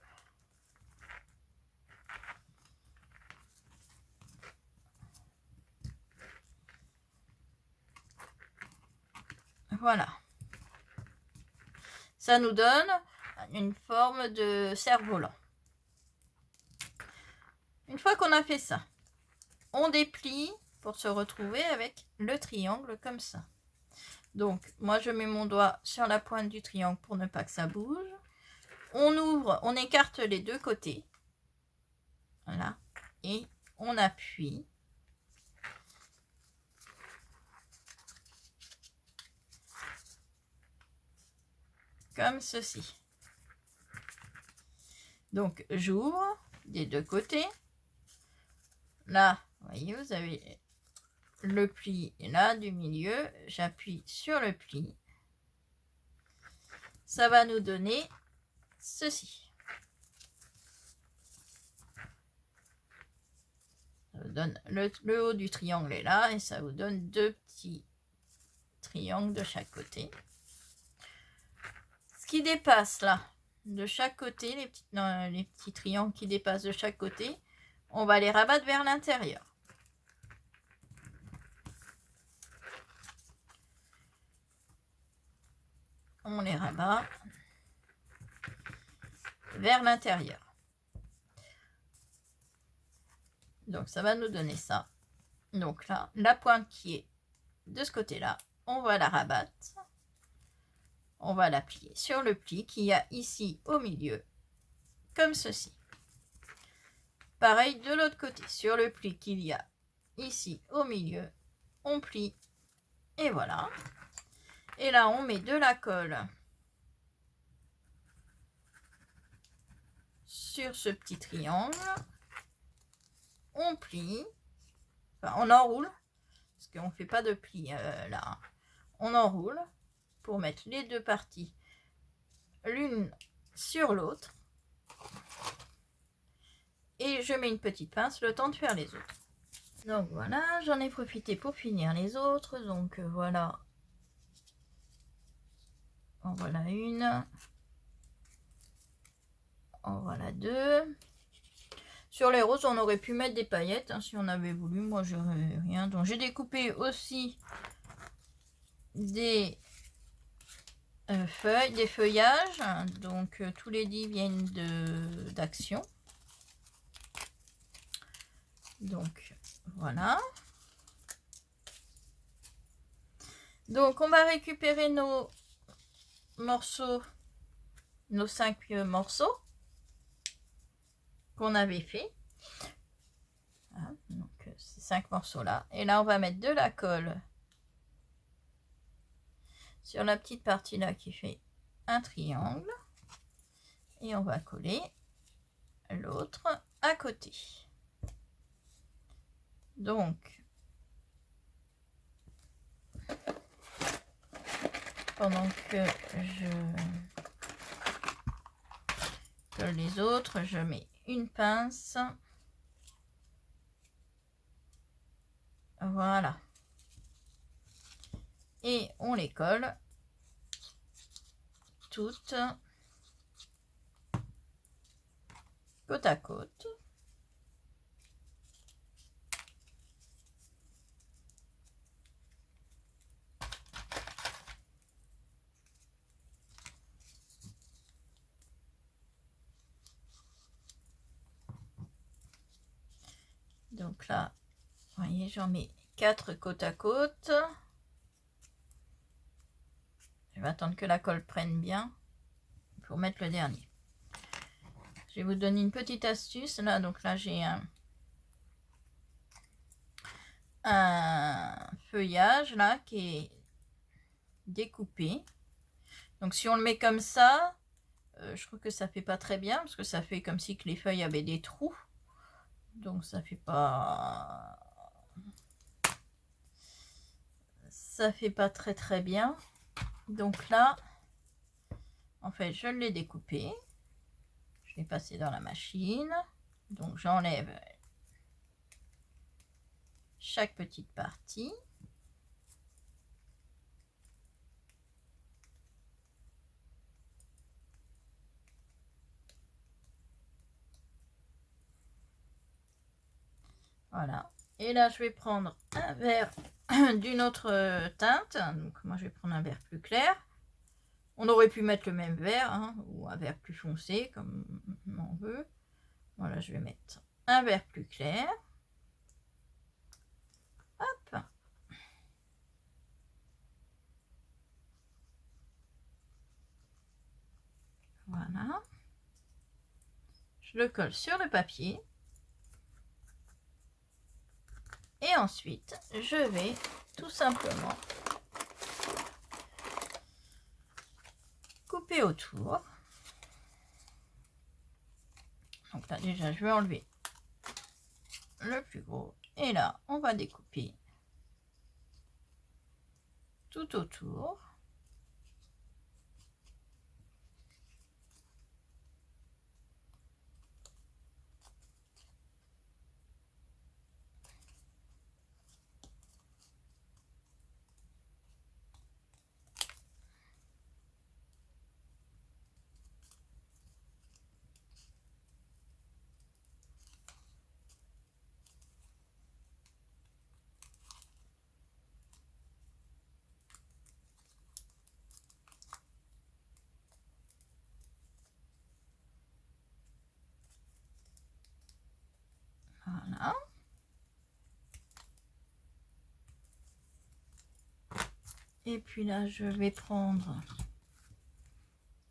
voilà. Ça nous donne une forme de cerf-volant. Une fois qu'on a fait ça, on déplie pour se retrouver avec le triangle comme ça. Donc, moi, je mets mon doigt sur la pointe du triangle pour ne pas que ça bouge. On ouvre, on écarte les deux côtés. Voilà. Et on appuie. Comme ceci. Donc, j'ouvre des deux côtés. Là, vous voyez, vous avez le pli là du milieu. J'appuie sur le pli. Ça va nous donner ceci. Ça vous donne le haut du triangle est là et ça vous donne deux petits triangles de chaque côté. Ce qui dépasse là, de chaque côté, les petits triangles qui dépassent de chaque côté, on va les rabattre vers l'intérieur. On les rabat vers l'intérieur. Donc ça va nous donner ça. Donc là, la pointe qui est de ce côté-là, on va la rabattre. On va la plier sur le pli qu'il y a ici au milieu, comme ceci. Pareil de l'autre côté, sur le pli qu'il y a ici au milieu, on plie et voilà. Et là, on met de la colle sur ce petit triangle. On plie, enfin on enroule, parce qu'on ne fait pas de pli là. On enroule pour mettre les deux parties l'une sur l'autre. Et je mets une petite pince le temps de faire les autres. Donc voilà, j'en ai profité pour finir les autres. Donc voilà. En voilà une. En voilà deux. Sur les roses, on aurait pu mettre des paillettes hein, si on avait voulu. Moi, j'aurais rien. Donc j'ai découpé aussi des feuilles, des feuillages. Donc tous les 10 viennent d'Action. Donc voilà. Donc on va récupérer nos morceaux, nos 5 morceaux qu'on avait fait. Voilà, donc ces 5 morceaux là. Et là on va mettre de la colle sur la petite partie là qui fait un triangle. Et on va coller l'autre à côté. Donc, pendant que colle les autres, je mets une pince. Voilà. Et on les colle toutes côte à côte. Donc là, vous voyez, j'en mets 4 côte à côte. Je vais attendre que la colle prenne bien pour mettre le dernier. Je vais vous donner une petite astuce. Là, donc là, j'ai un feuillage là qui est découpé. Donc si on le met comme ça, je trouve que ça fait pas très bien parce que ça fait comme si que les feuilles avaient des trous. Donc ça fait pas très bien. Donc là, en fait, je l'ai découpé. Je l'ai passé dans la machine. Donc j'enlève chaque petite partie. Voilà. Et là, je vais prendre un verre d'une autre teinte. Donc moi, je vais prendre un verre plus clair. On aurait pu mettre le même verre, hein, ou un verre plus foncé, comme on veut. Voilà, je vais mettre un verre plus clair. Hop. Voilà. Je le colle sur le papier. Et ensuite, je vais tout simplement couper autour. Donc là, déjà, je vais enlever le plus gros. Et là, on va découper tout autour. Voilà. Et puis là, je vais prendre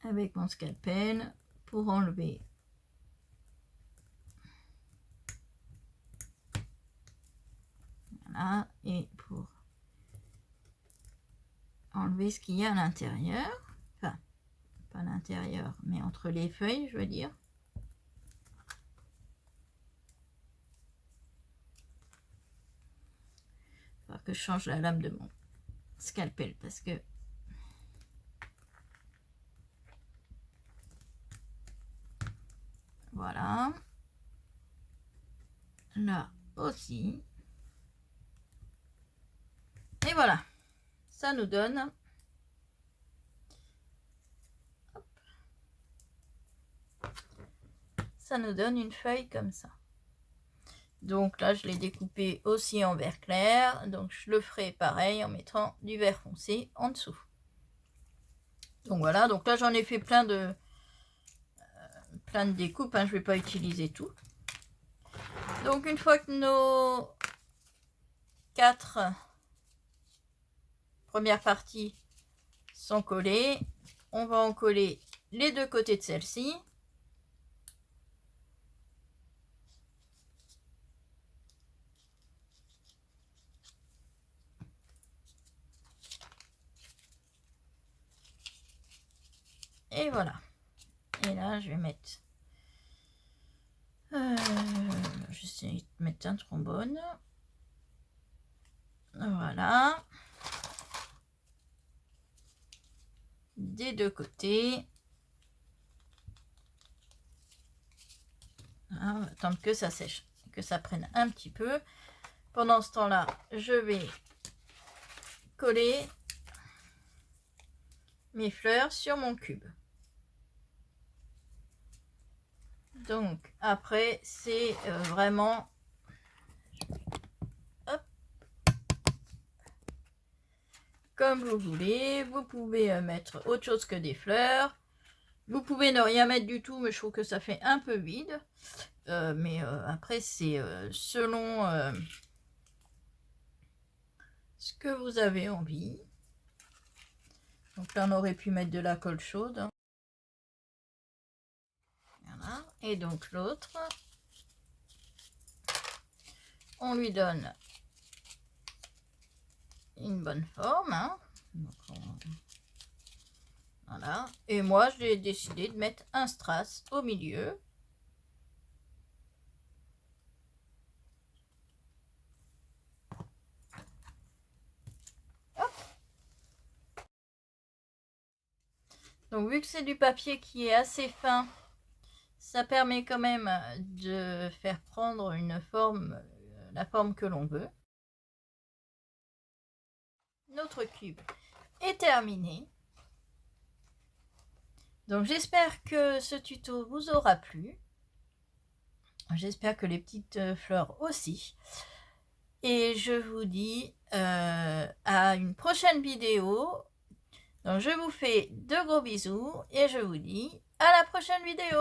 avec mon scalpel pour enlever voilà, et pour enlever ce qu'il y a à l'intérieur, enfin pas à l'intérieur mais entre les feuilles, je veux dire. Il va falloir que je change la lame de mon scalpel parce que voilà, là aussi. Et voilà, ça nous donne hop, ça nous donne une feuille comme ça. Donc là, je l'ai découpé aussi en vert clair. Donc je le ferai pareil en mettant du vert foncé en dessous. Donc voilà, donc là j'en ai fait plein de découpes, hein, je ne vais pas utiliser tout. Donc une fois que nos 4 premières parties sont collées, on va en coller les deux côtés de celle-ci. Et voilà. Et là, je vais mettre... j'essaie de mettre un trombone. Voilà. Des deux côtés. Hein, attendre que ça sèche, que ça prenne un petit peu. Pendant ce temps-là, je vais coller mes fleurs sur mon cube. Donc après, c'est vraiment... Hop. Comme vous voulez, vous pouvez mettre autre chose que des fleurs. Vous pouvez ne rien mettre du tout, mais je trouve que ça fait un peu vide. Mais après, c'est selon ce que vous avez envie. Donc là, on aurait pu mettre de la colle chaude. Hein. Voilà. Et donc l'autre, on lui donne une bonne forme. Hein. Donc, voilà. Et moi, j'ai décidé de mettre un strass au milieu. Hop. Donc, vu que c'est du papier qui est assez fin, ça permet quand même de faire prendre une forme, la forme que l'on veut. Notre cube est terminé. Donc j'espère que ce tuto vous aura plu. J'espère que les petites fleurs aussi. Et je vous dis à une prochaine vidéo. Donc je vous fais de gros bisous et je vous dis à la prochaine vidéo.